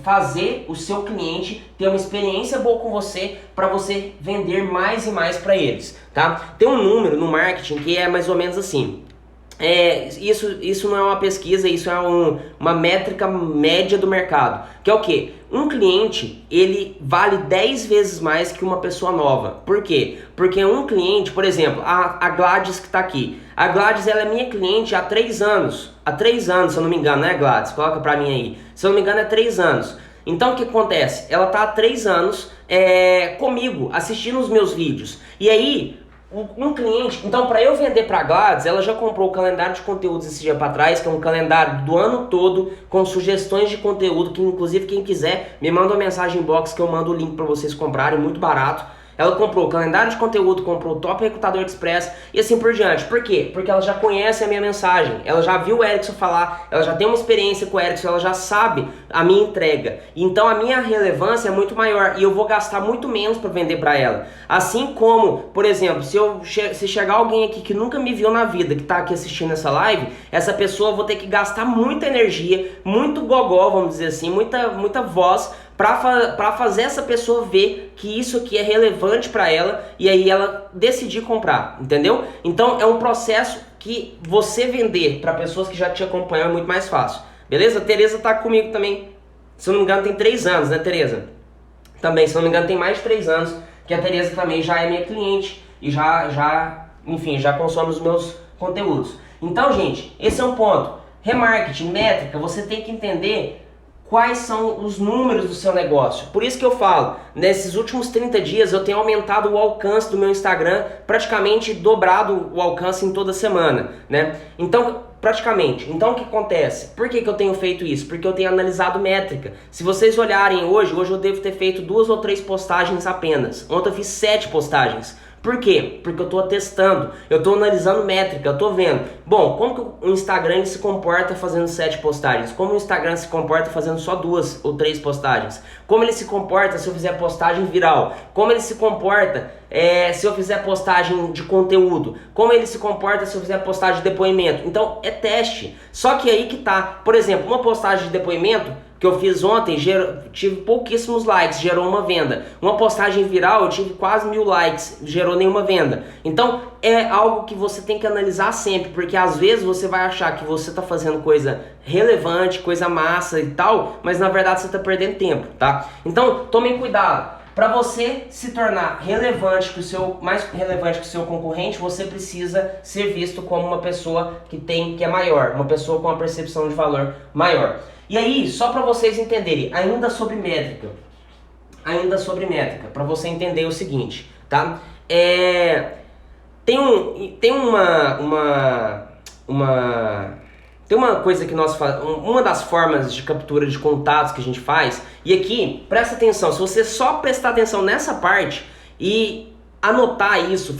Speaker 1: fazer o seu cliente ter uma experiência boa com você para você vender mais e mais para eles, tá? Tem um número no marketing que é mais ou menos assim. Isso não é uma pesquisa, isso é uma métrica média do mercado. Que é o quê? Um cliente, ele vale 10 vezes mais que uma pessoa nova. Por quê? Porque um cliente, por exemplo, a Gladys que está aqui. A Gladys, ela é minha cliente há 3 anos. Há 3 anos, se eu não me engano, né, Gladys? Coloca pra mim aí. Se eu não me engano, é 3 anos. Então, o que acontece? Ela tá há 3 anos comigo, assistindo os meus vídeos. E aí, um cliente, então para eu vender para Gladys, ela já comprou o calendário de conteúdos esse dia para trás, que é um calendário do ano todo com sugestões de conteúdo, que inclusive quem quiser me manda uma mensagem inbox que eu mando o link para vocês comprarem, muito barato. Ela comprou o calendário de conteúdo, comprou o Top Recrutador Express e assim por diante. Por quê? Porque ela já conhece a minha mensagem, ela já viu o Erickson falar, ela já tem uma experiência com o Erickson, ela já sabe a minha entrega. Então a minha relevância é muito maior e eu vou gastar muito menos para vender para ela. Assim como, por exemplo, se chegar alguém aqui que nunca me viu na vida, que está aqui assistindo essa live, essa pessoa eu vou ter que gastar muita energia, muito gogó, vamos dizer assim, muita voz, para fazer essa pessoa ver que isso aqui é relevante para ela e aí ela decidir comprar, entendeu? Então é um processo que você vender para pessoas que já te acompanham é muito mais fácil, beleza? A Tereza tá comigo também, se eu não me engano tem 3 anos, né, Tereza? Também, se eu não me engano tem mais de 3 anos que a Tereza também já é minha cliente e enfim, já consome os meus conteúdos. Então, gente, esse é um ponto. Remarketing, métrica, você tem que entender quais são os números do seu negócio. Por isso que eu falo, nesses últimos 30 dias eu tenho aumentado o alcance do meu Instagram, praticamente dobrado o alcance em toda semana, né? Então, praticamente. Então, o que acontece? Por que eu tenho feito isso? Porque eu tenho analisado métrica. Se vocês olharem hoje eu devo ter feito 2 ou 3 postagens apenas. Ontem eu fiz 7 postagens. Por quê? Porque eu estou testando, eu estou analisando métrica, eu estou vendo. Bom, como que o Instagram se comporta fazendo 7 postagens? Como o Instagram se comporta fazendo só 2 ou 3 postagens? Como ele se comporta se eu fizer postagem viral? Como ele se comporta se eu fizer postagem de conteúdo? Como ele se comporta se eu fizer postagem de depoimento? Então é teste. Só que aí que tá. Por exemplo, uma postagem de depoimento que eu fiz ontem, tive pouquíssimos likes, gerou uma venda. Uma postagem viral, eu tive quase 1000 likes, gerou nenhuma venda. Então, é algo que você tem que analisar sempre, porque às vezes você vai achar que você está fazendo coisa relevante, coisa massa e tal, mas na verdade você está perdendo tempo, tá? Então, tomem cuidado. Para você se tornar mais relevante que o seu concorrente, você precisa ser visto como uma pessoa que é maior, uma pessoa com uma percepção de valor maior. E aí, só para vocês entenderem, ainda sobre métrica, para você entender o seguinte, tá? Tem uma coisa que nós fazemos, uma das formas de captura de contatos que a gente faz, e aqui, presta atenção, se você só prestar atenção nessa parte e anotar isso,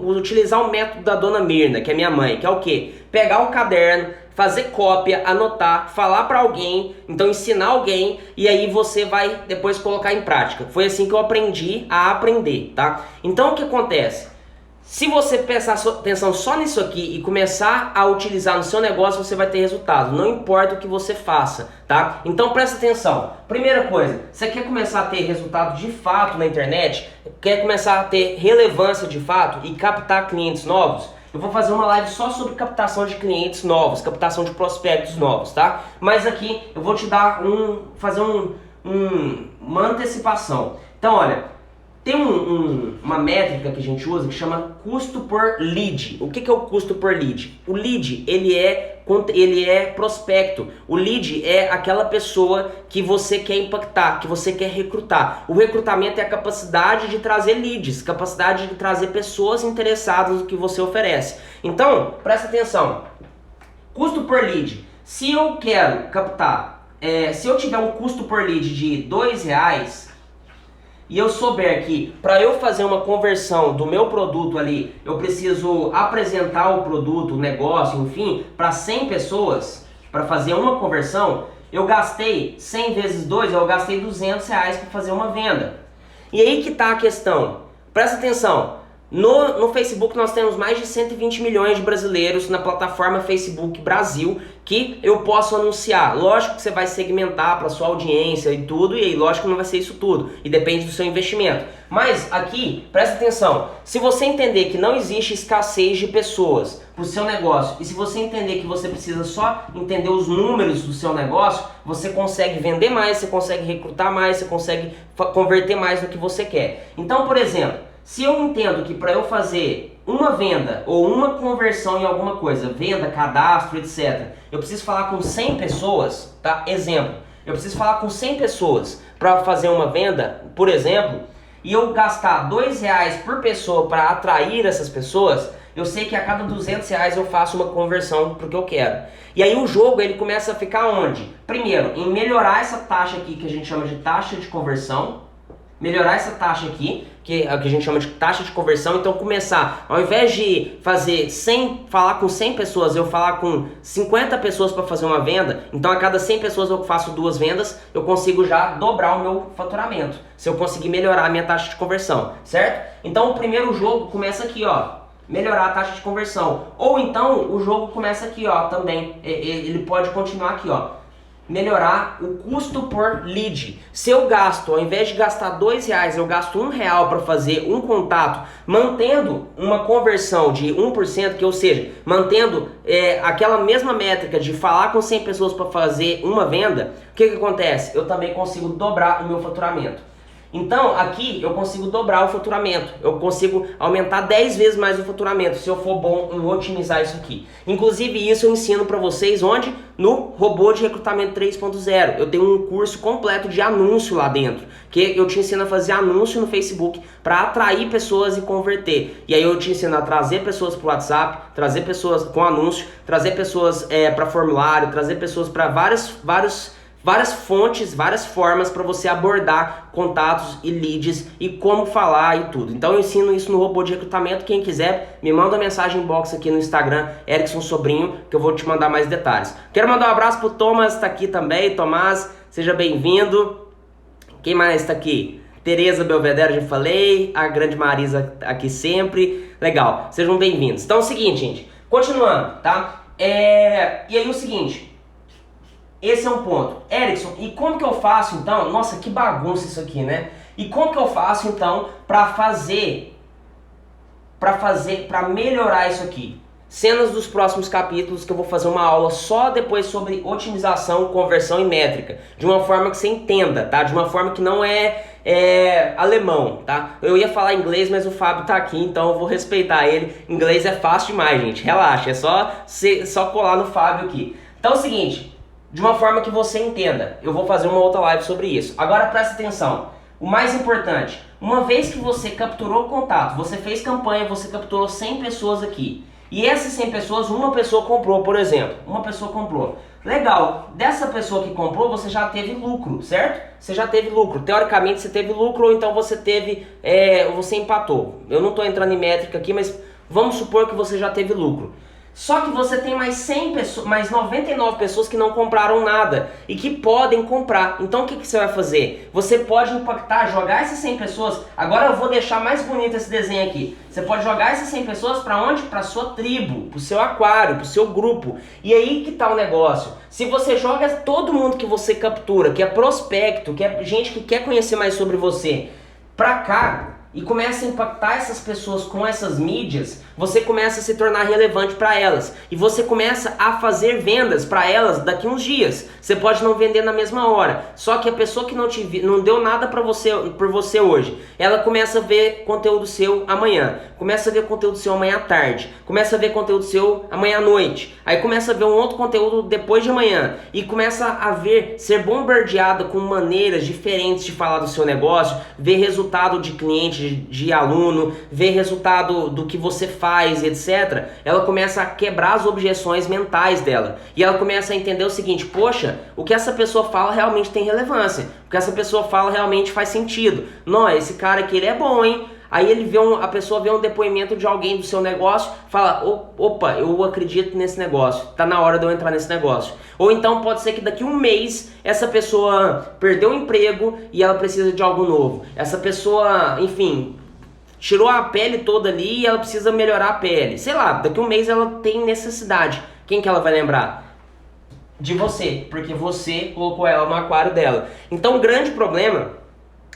Speaker 1: utilizar o método da dona Mirna, que é minha mãe, que é o quê? Pegar o caderno, fazer cópia, anotar, falar para alguém, então ensinar alguém e aí você vai depois colocar em prática. Foi assim que eu aprendi a aprender, tá? Então o que acontece? Se você prestar atenção só nisso aqui e começar a utilizar no seu negócio, você vai ter resultado, não importa o que você faça, tá? Então presta atenção. Primeira coisa, você quer começar a ter resultado de fato na internet? Quer começar a ter relevância de fato e captar clientes novos? Eu vou fazer uma live só sobre captação de clientes novos, captação de prospectos novos, tá? Mas aqui eu vou te dar uma antecipação. Então, olha, tem uma métrica que a gente usa que chama custo por lead. O que é o custo por lead? O lead, ele é prospecto. O lead é aquela pessoa que você quer impactar, que você quer recrutar. O recrutamento é a capacidade de trazer leads, capacidade de trazer pessoas interessadas no que você oferece. Então, presta atenção. Custo por lead. Se eu quero captar, se eu tiver um custo por lead de R$2, e eu souber que para eu fazer uma conversão do meu produto ali, eu preciso apresentar o produto, o negócio, enfim, para 100 pessoas, para fazer uma conversão, eu gastei 100 vezes 2, eu gastei R$200 para fazer uma venda. E aí que tá a questão. Presta atenção. No Facebook nós temos mais de 120 milhões de brasileiros na plataforma Facebook Brasil que eu posso anunciar. Lógico que você vai segmentar para sua audiência e tudo, e aí lógico que não vai ser isso tudo, e depende do seu investimento. Mas aqui, presta atenção, se você entender que não existe escassez de pessoas para o seu negócio, e se você entender que você precisa só entender os números do seu negócio, você consegue vender mais, você consegue recrutar mais, você consegue converter mais no que você quer. Então, por exemplo, se eu entendo que para eu fazer uma venda ou uma conversão em alguma coisa, venda, cadastro, etc., eu preciso falar com 100 pessoas, tá? Exemplo, eu preciso falar com 100 pessoas para fazer uma venda, por exemplo, e eu gastar R$2 por pessoa para atrair essas pessoas, eu sei que a cada R$200 eu faço uma conversão para o que eu quero. E aí o jogo ele começa a ficar onde? Primeiro, em melhorar essa taxa aqui que a gente chama de taxa de conversão, melhorar essa taxa aqui, que é o que a gente chama de taxa de conversão. Então começar, ao invés de fazer 100, falar com 100 pessoas, eu falar com 50 pessoas para fazer uma venda, então a cada 100 pessoas eu faço 2 vendas, eu consigo já dobrar o meu faturamento, se eu conseguir melhorar a minha taxa de conversão, certo? Então o primeiro jogo começa aqui, ó, melhorar a taxa de conversão. Ou então o jogo começa aqui, ó, também, ele pode continuar aqui, ó, melhorar o custo por lead. Se eu gasto, ao invés de gastar R$2, eu gasto R$1 para fazer um contato, mantendo uma conversão de 1%, que ou seja, mantendo aquela mesma métrica de falar com 100 pessoas para fazer uma venda, o que acontece? Eu também consigo dobrar o meu faturamento. Então, aqui eu consigo dobrar o faturamento, eu consigo aumentar 10 vezes mais o faturamento, se eu for bom em otimizar isso aqui. Inclusive, isso eu ensino para vocês onde? No Robô de Recrutamento 3.0. Eu tenho um curso completo de anúncio lá dentro, que eu te ensino a fazer anúncio no Facebook para atrair pessoas e converter. E aí eu te ensino a trazer pessoas para o WhatsApp, trazer pessoas com anúncio, trazer pessoas para formulário, trazer pessoas para várias fontes, várias formas para você abordar contatos e leads e como falar e tudo. Então eu ensino isso no Robô de Recrutamento. Quem quiser, me manda uma mensagem inbox aqui no Instagram, Erickson Sobrinho, que eu vou te mandar mais detalhes. Quero mandar um abraço pro Thomas, tá aqui também. Tomás, seja bem-vindo. Quem mais tá aqui? Tereza Belvedere, já falei. A grande Marisa aqui sempre. Legal, sejam bem-vindos. Então é o seguinte, gente, continuando, tá? E aí o seguinte... Esse é um ponto. Erickson, e como que eu faço então? Nossa, que bagunça isso aqui, né? E como que eu faço então para melhorar isso aqui? Cenas dos próximos capítulos que eu vou fazer uma aula só depois sobre otimização, conversão e métrica. De uma forma que você entenda, tá? De uma forma que não é alemão, tá? Eu ia falar inglês, mas o Fábio tá aqui, então eu vou respeitar ele. Inglês é fácil demais, gente. Relaxa, é só colar no Fábio aqui. Então é o seguinte... De uma forma que você entenda. Eu vou fazer uma outra live sobre isso. Agora presta atenção. O mais importante. Uma vez que você capturou o contato, você fez campanha, você capturou 100 pessoas aqui. E essas 100 pessoas, uma pessoa comprou, por exemplo. Uma pessoa comprou. Legal. Dessa pessoa que comprou, você já teve lucro, certo? Você já teve lucro. Teoricamente você teve lucro ou então você teve... você empatou. Eu não estou entrando em métrica aqui, mas vamos supor que você já teve lucro. Só que você tem mais 100 pessoas, mais 99 pessoas que não compraram nada e que podem comprar. Então o que você vai fazer? Você pode impactar, jogar essas 100 pessoas. Agora eu vou deixar mais bonito esse desenho aqui. Você pode jogar essas 100 pessoas para onde? Para sua tribo, para o seu aquário, para o seu grupo. E aí que tá o negócio. Se você joga todo mundo que você captura, que é prospecto, que é gente que quer conhecer mais sobre você, pra cá, e começa a impactar essas pessoas com essas mídias, você começa a se tornar relevante para elas. E você começa a fazer vendas para elas daqui uns dias. Você pode não vender na mesma hora. Só que a pessoa que não deu nada por você hoje, ela começa a ver conteúdo seu amanhã. Começa a ver conteúdo seu amanhã à tarde. Começa a ver conteúdo seu amanhã à noite. Aí começa a ver um outro conteúdo depois de amanhã. E começa a ser bombardeada com maneiras diferentes de falar do seu negócio, ver resultado de cliente, de aluno, ver resultado do que você faz, etc. Ela começa a quebrar as objeções mentais dela. E ela começa a entender o seguinte: poxa, o que essa pessoa fala realmente tem relevância. O que essa pessoa fala realmente faz sentido. Não, esse cara aqui, ele é bom, hein? Aí a pessoa vê um depoimento de alguém do seu negócio, fala, opa, eu acredito nesse negócio, tá na hora de eu entrar nesse negócio. Ou então pode ser que daqui a um mês essa pessoa perdeu o emprego e ela precisa de algo novo. Essa pessoa, enfim, tirou a pele toda ali e ela precisa melhorar a pele. Sei lá, daqui a um mês ela tem necessidade. Quem que ela vai lembrar? De você, porque você colocou ela no aquário dela. Então o grande problema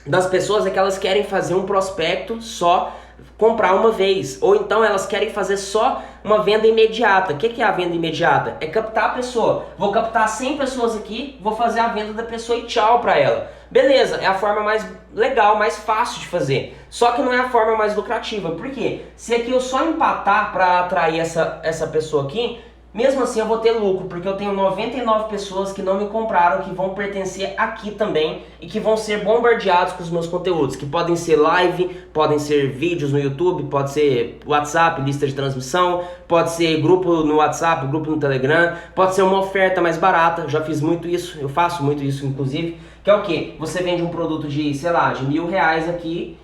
Speaker 1: das pessoas é que elas querem fazer um prospecto só, comprar uma vez, ou então elas querem fazer só uma venda imediata. O que é a venda imediata? É captar a pessoa. Vou captar 100 pessoas aqui, vou fazer a venda da pessoa e tchau pra ela. Beleza, é a forma mais legal, mais fácil de fazer. Só que não é a forma mais lucrativa. Por quê? Se aqui eu só empatar para atrair essa pessoa aqui, mesmo assim eu vou ter lucro, porque eu tenho 99 pessoas que não me compraram, que vão pertencer aqui também e que vão ser bombardeados com os meus conteúdos, que podem ser live, podem ser vídeos no YouTube, pode ser WhatsApp, lista de transmissão, pode ser grupo no WhatsApp, grupo no Telegram, pode ser uma oferta mais barata, já fiz muito isso, eu faço muito isso inclusive, que é o que? Você vende um produto de, sei lá, de R$1.000 aqui,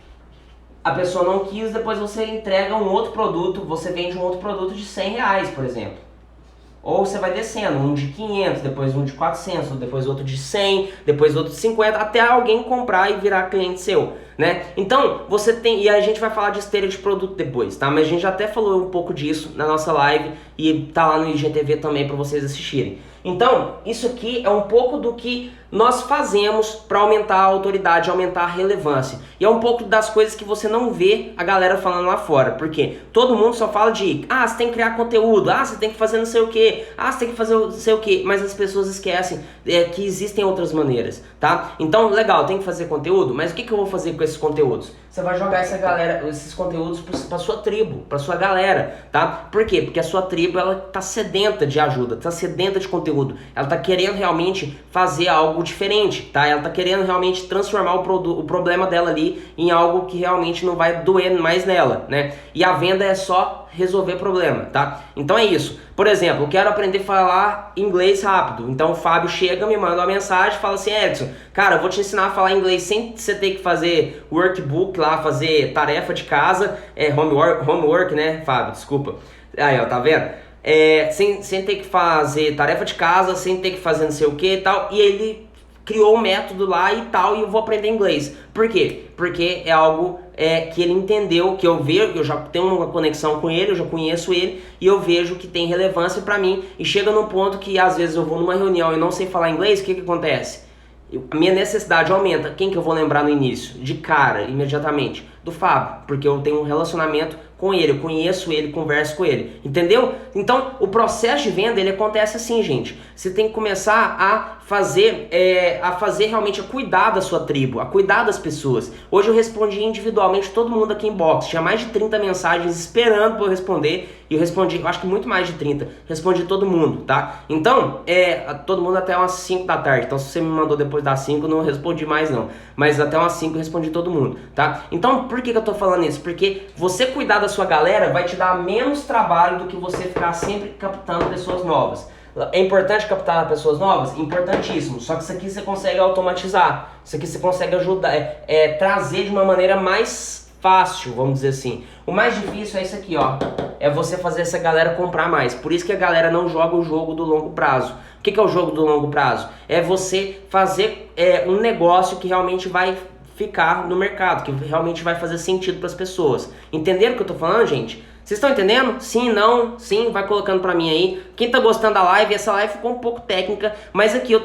Speaker 1: a pessoa não quis, depois você entrega um outro produto, você vende um outro produto de R$100, por exemplo. Ou você vai descendo, um de 500, depois um de 400, depois outro de 100, depois outro de 50, até alguém comprar e virar cliente seu, né? Então, você tem, e a gente vai falar de esteira de produto depois, tá? Mas a gente já até falou um pouco disso na nossa live e tá lá no IGTV também para vocês assistirem. Então, isso aqui é um pouco do que nós fazemos para aumentar a autoridade, aumentar a relevância. E é um pouco das coisas que você não vê a galera falando lá fora. Porque todo mundo só fala de, você tem que criar conteúdo, você tem que fazer não sei o que, você tem que fazer não sei o que. Mas as pessoas esquecem que existem outras maneiras, tá? Então, legal, tem que fazer conteúdo, mas o que eu vou fazer com esses conteúdos? Você vai jogar esses conteúdos para sua tribo, para sua galera, tá? Por quê? Porque a sua tribo, ela tá sedenta de ajuda, tá sedenta de conteúdo. Ela tá querendo realmente fazer algo diferente, tá? Ela tá querendo realmente transformar o problema dela ali em algo que realmente não vai doer mais nela, né? E a venda é só resolver problema, tá? Então é isso. Por exemplo, eu quero aprender a falar inglês rápido. Então o Fábio chega, me manda uma mensagem, fala assim: Edson, cara, eu vou te ensinar a falar inglês sem você ter que fazer workbook lá, fazer tarefa de casa, homework, né, Fábio? Desculpa. Aí, ó, tá vendo? Sem ter que fazer tarefa de casa, sem ter que fazer não sei o que e tal. E ele criou um método lá e tal, e eu vou aprender inglês. Por quê? Porque é algo que ele entendeu, que eu vejo, eu já tenho uma conexão com ele, eu já conheço ele, e eu vejo que tem relevância pra mim, e chega num ponto que às vezes eu vou numa reunião e não sei falar inglês, o que acontece? A minha necessidade aumenta. Quem que eu vou lembrar no início? De cara, imediatamente. Do Fábio, porque eu tenho um relacionamento com ele, eu conheço ele, converso com ele, entendeu? Então, o processo de venda, ele acontece assim, gente. Você tem que começar a fazer realmente, a cuidar da sua tribo, a cuidar das pessoas. Hoje eu respondi individualmente todo mundo aqui em box, tinha mais de 30 mensagens esperando pra eu responder, e eu respondi, eu acho que muito mais de 30, respondi todo mundo, tá? Então, todo mundo até umas 5 da tarde, então se você me mandou depois das 5, eu não respondi mais não, mas até umas 5 eu respondi todo mundo, tá? Então, por que eu tô falando isso? Porque você cuidar da sua galera vai te dar menos trabalho do que você ficar sempre captando pessoas novas. É importante captar pessoas novas? Importantíssimo. Só que isso aqui você consegue automatizar. Isso aqui você consegue ajudar, trazer de uma maneira mais fácil, vamos dizer assim. O mais difícil é isso aqui, ó. É você fazer essa galera comprar mais. Por isso que a galera não joga o jogo do longo prazo. O que é o jogo do longo prazo? É você fazer um negócio que realmente vai ficar no mercado, que realmente vai fazer sentido para as pessoas. Entenderam o que eu tô falando, gente? Vocês estão entendendo? Sim, não? Sim, vai colocando pra mim aí. Quem tá gostando da live, essa live ficou um pouco técnica, mas aqui eu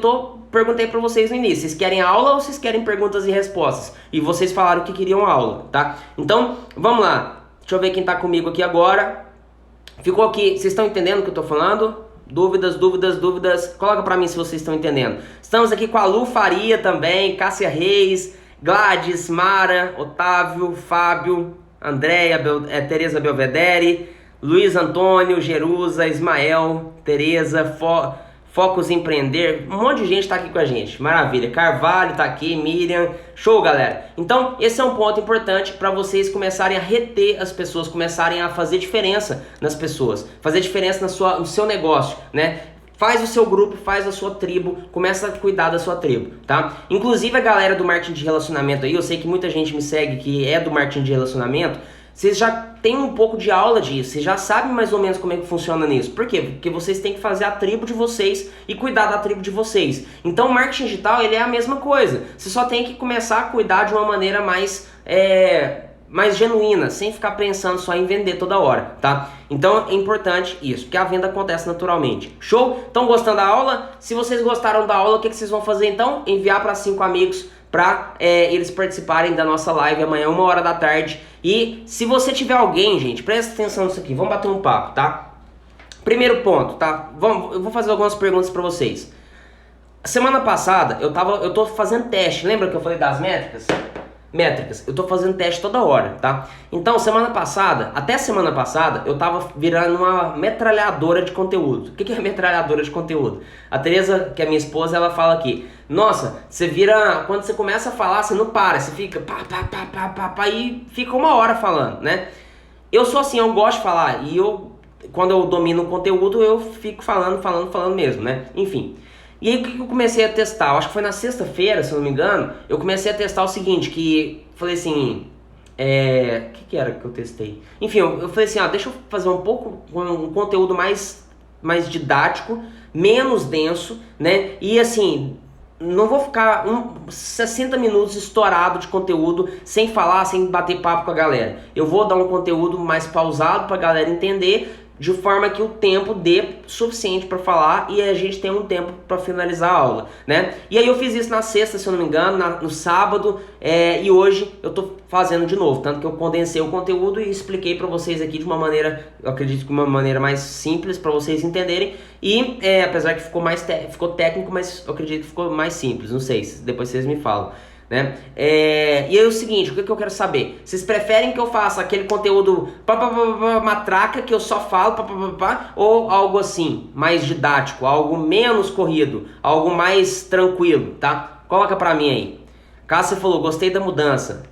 Speaker 1: perguntei pra vocês no início, vocês querem aula ou vocês querem perguntas e respostas? E vocês falaram que queriam aula, tá? Então, vamos lá. Deixa eu ver quem tá comigo aqui agora. Ficou aqui, vocês estão entendendo o que eu tô falando? Dúvidas? Coloca pra mim se vocês estão entendendo. Estamos aqui com a Lu Faria também, Cássia Reis, Gladys, Mara, Otávio, Fábio, Andréia, Tereza Belvedere, Luiz Antônio, Jerusa, Ismael, Tereza, Focus Empreender, um monte de gente tá aqui com a gente, maravilha. Carvalho tá aqui, Miriam, show, galera. Então esse é um ponto importante para vocês começarem a reter as pessoas, começarem a fazer diferença nas pessoas, fazer diferença no seu negócio, né? Faz o seu grupo, faz a sua tribo, começa a cuidar da sua tribo, tá? Inclusive a galera do marketing de relacionamento aí, eu sei que muita gente me segue que é do marketing de relacionamento, vocês já têm um pouco de aula disso, vocês já sabem mais ou menos como é que funciona nisso. Por quê? Porque vocês têm que fazer a tribo de vocês e cuidar da tribo de vocês. Então o marketing digital, ele é a mesma coisa, você só tem que começar a cuidar de uma maneira mais mais genuína, sem ficar pensando só em vender toda hora, tá? Então é importante isso, porque a venda acontece naturalmente. Show? Estão gostando da aula? Se vocês gostaram da aula, o que vocês vão fazer então? Enviar para 5 amigos para eles participarem da nossa live amanhã, 1h da tarde. E se você tiver alguém, gente, presta atenção nisso aqui, vamos bater um papo, tá? Primeiro ponto, tá? Eu vou fazer algumas perguntas para vocês. Semana passada eu tô fazendo teste, lembra que eu falei das métricas? Eu tô fazendo teste toda hora, tá? Então, até semana passada, eu tava virando uma metralhadora de conteúdo. O que é metralhadora de conteúdo? A Tereza, que é minha esposa, ela fala aqui: nossa, você vira, quando você começa a falar, você não para, você fica pá, e fica 1 hora falando, né? Eu sou assim, eu gosto de falar, e quando eu domino o conteúdo, eu fico falando mesmo, né? Enfim. E aí o que eu comecei a testar? Eu acho que foi na sexta-feira, se eu não me engano, eu comecei a testar o seguinte, que falei assim, o que era que eu testei? Enfim, eu falei assim, deixa eu fazer um conteúdo mais didático, menos denso, né? E assim, não vou ficar 60 minutos estourado de conteúdo, sem falar, sem bater papo com a galera. Eu vou dar um conteúdo mais pausado pra galera entender, de forma que o tempo dê suficiente para falar e a gente tem um tempo para finalizar a aula, né? E aí eu fiz isso na sexta, se eu não me engano, no sábado, e hoje eu tô fazendo de novo, tanto que eu condensei o conteúdo e expliquei para vocês aqui de uma maneira, eu acredito que uma maneira mais simples para vocês entenderem, e apesar que ficou técnico, mas eu acredito que ficou mais simples, não sei, depois vocês me falam. Né? E aí é o seguinte, o que eu quero saber? Vocês preferem que eu faça aquele conteúdo matraca, que eu só falo ou algo assim, mais didático, algo menos corrido, algo mais tranquilo, tá? Coloca pra mim aí. Cássia falou, gostei da mudança.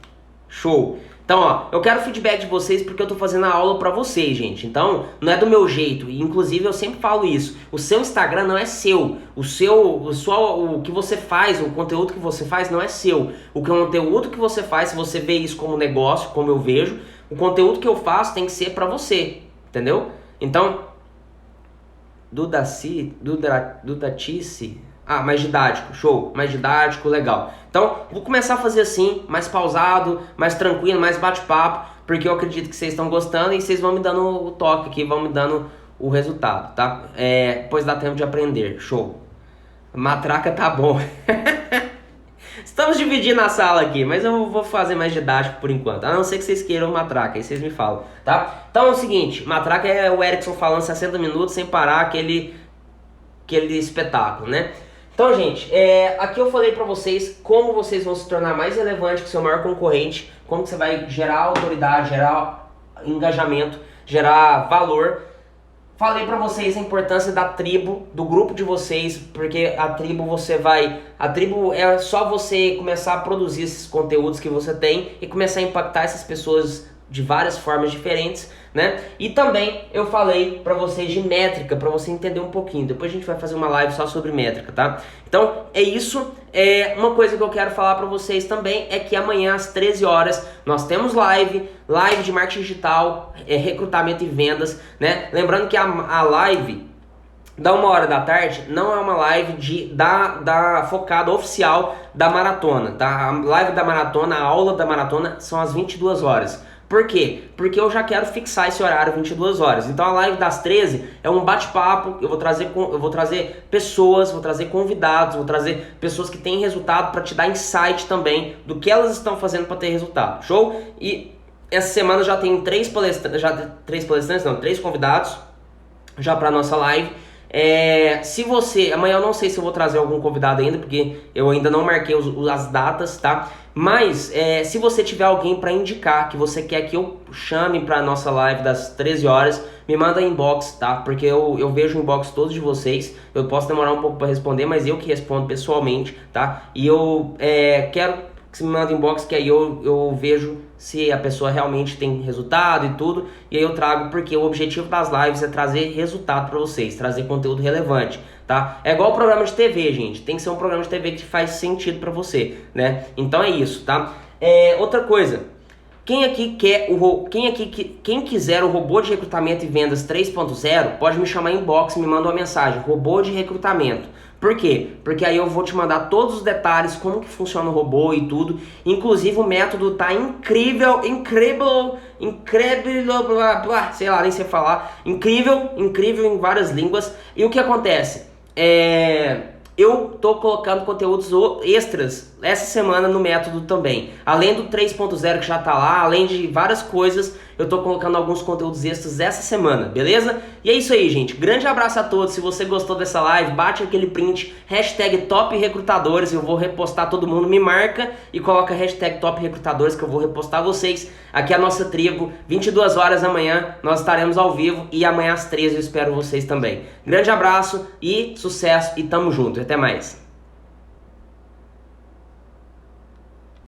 Speaker 1: Show! Então, ó, eu quero feedback de vocês porque eu tô fazendo a aula pra vocês, gente. Então, não é do meu jeito. E, inclusive, eu sempre falo isso. O seu Instagram não é seu. O que você faz, o conteúdo que você faz não é seu. O conteúdo que você faz, se você vê isso como negócio, como eu vejo, o conteúdo que eu faço tem que ser pra você. Entendeu? Então, Dudatice... mais didático, show, mais didático, legal. Então, vou começar a fazer assim, mais pausado, mais tranquilo, mais bate-papo, porque eu acredito que vocês estão gostando e vocês vão me dando o toque aqui, vão me dando o resultado, tá? Depois dá tempo de aprender, show. Matraca tá bom. Estamos dividindo a sala aqui, mas eu vou fazer mais didático por enquanto, a não ser que vocês queiram matraca, aí vocês me falam, tá? Então é o seguinte, matraca é o Erickson falando 60 minutos sem parar, aquele espetáculo, né? Então, gente, aqui eu falei pra vocês como vocês vão se tornar mais relevante que o seu maior concorrente, como que você vai gerar autoridade, gerar engajamento, gerar valor. Falei pra vocês a importância da tribo, do grupo de vocês, porque a tribo é só você começar a produzir esses conteúdos que você tem e começar a impactar essas pessoas de várias formas diferentes, né? E também eu falei pra vocês de métrica, pra você entender um pouquinho. Depois a gente vai fazer uma live só sobre métrica, tá? Então é isso. Uma coisa que eu quero falar pra vocês também é que amanhã às 13 horas nós temos live de marketing digital, recrutamento e vendas, né? Lembrando que a live da 1h da tarde não é uma live focada oficial da maratona, tá? A live da maratona, a aula da maratona são às 22 horas. Por quê? Porque eu já quero fixar esse horário 22 horas. Então a live das 13 é um bate-papo, eu vou trazer pessoas, vou trazer convidados, vou trazer pessoas que têm resultado para te dar insight também do que elas estão fazendo para ter resultado. Show? E essa semana já tem 3 convidados já para nossa live. Amanhã eu não sei se eu vou trazer algum convidado ainda, porque eu ainda não marquei as datas, tá? Mas se você tiver alguém para indicar que você quer que eu chame para nossa live das 13 horas, me manda inbox, tá? Porque eu vejo o inbox todos de vocês. Eu posso demorar um pouco para responder, mas eu que respondo pessoalmente, tá? E eu quero que você me manda inbox, que aí eu vejo se a pessoa realmente tem resultado e tudo, e aí eu trago, porque o objetivo das lives é trazer resultado para vocês, trazer conteúdo relevante, tá? É igual o programa de TV, gente, tem que ser um programa de TV que faz sentido para você, né? Então é isso, tá? Outra coisa, Quem quiser o robô de recrutamento e vendas 3.0, pode me chamar em inbox, me manda uma mensagem, robô de recrutamento. Por quê? Porque aí eu vou te mandar todos os detalhes, como que funciona o robô e tudo. Inclusive o método tá incrível, blá, blá, sei lá, nem sei falar. Incrível em várias línguas. E o que acontece? Eu tô colocando conteúdos extras essa semana no método também. Além do 3.0 que já tá lá, além de várias coisas, eu tô colocando alguns conteúdos extras essa semana, beleza? E é isso aí, gente. Grande abraço a todos. Se você gostou dessa live, bate aquele print, hashtag Top Recrutadores, eu vou repostar, todo mundo me marca e coloca hashtag Top Recrutadores que eu vou repostar vocês. Aqui é a nossa tribo, 22 horas amanhã nós estaremos ao vivo e amanhã às 13 eu espero vocês também. Grande abraço e sucesso e tamo junto. Até mais.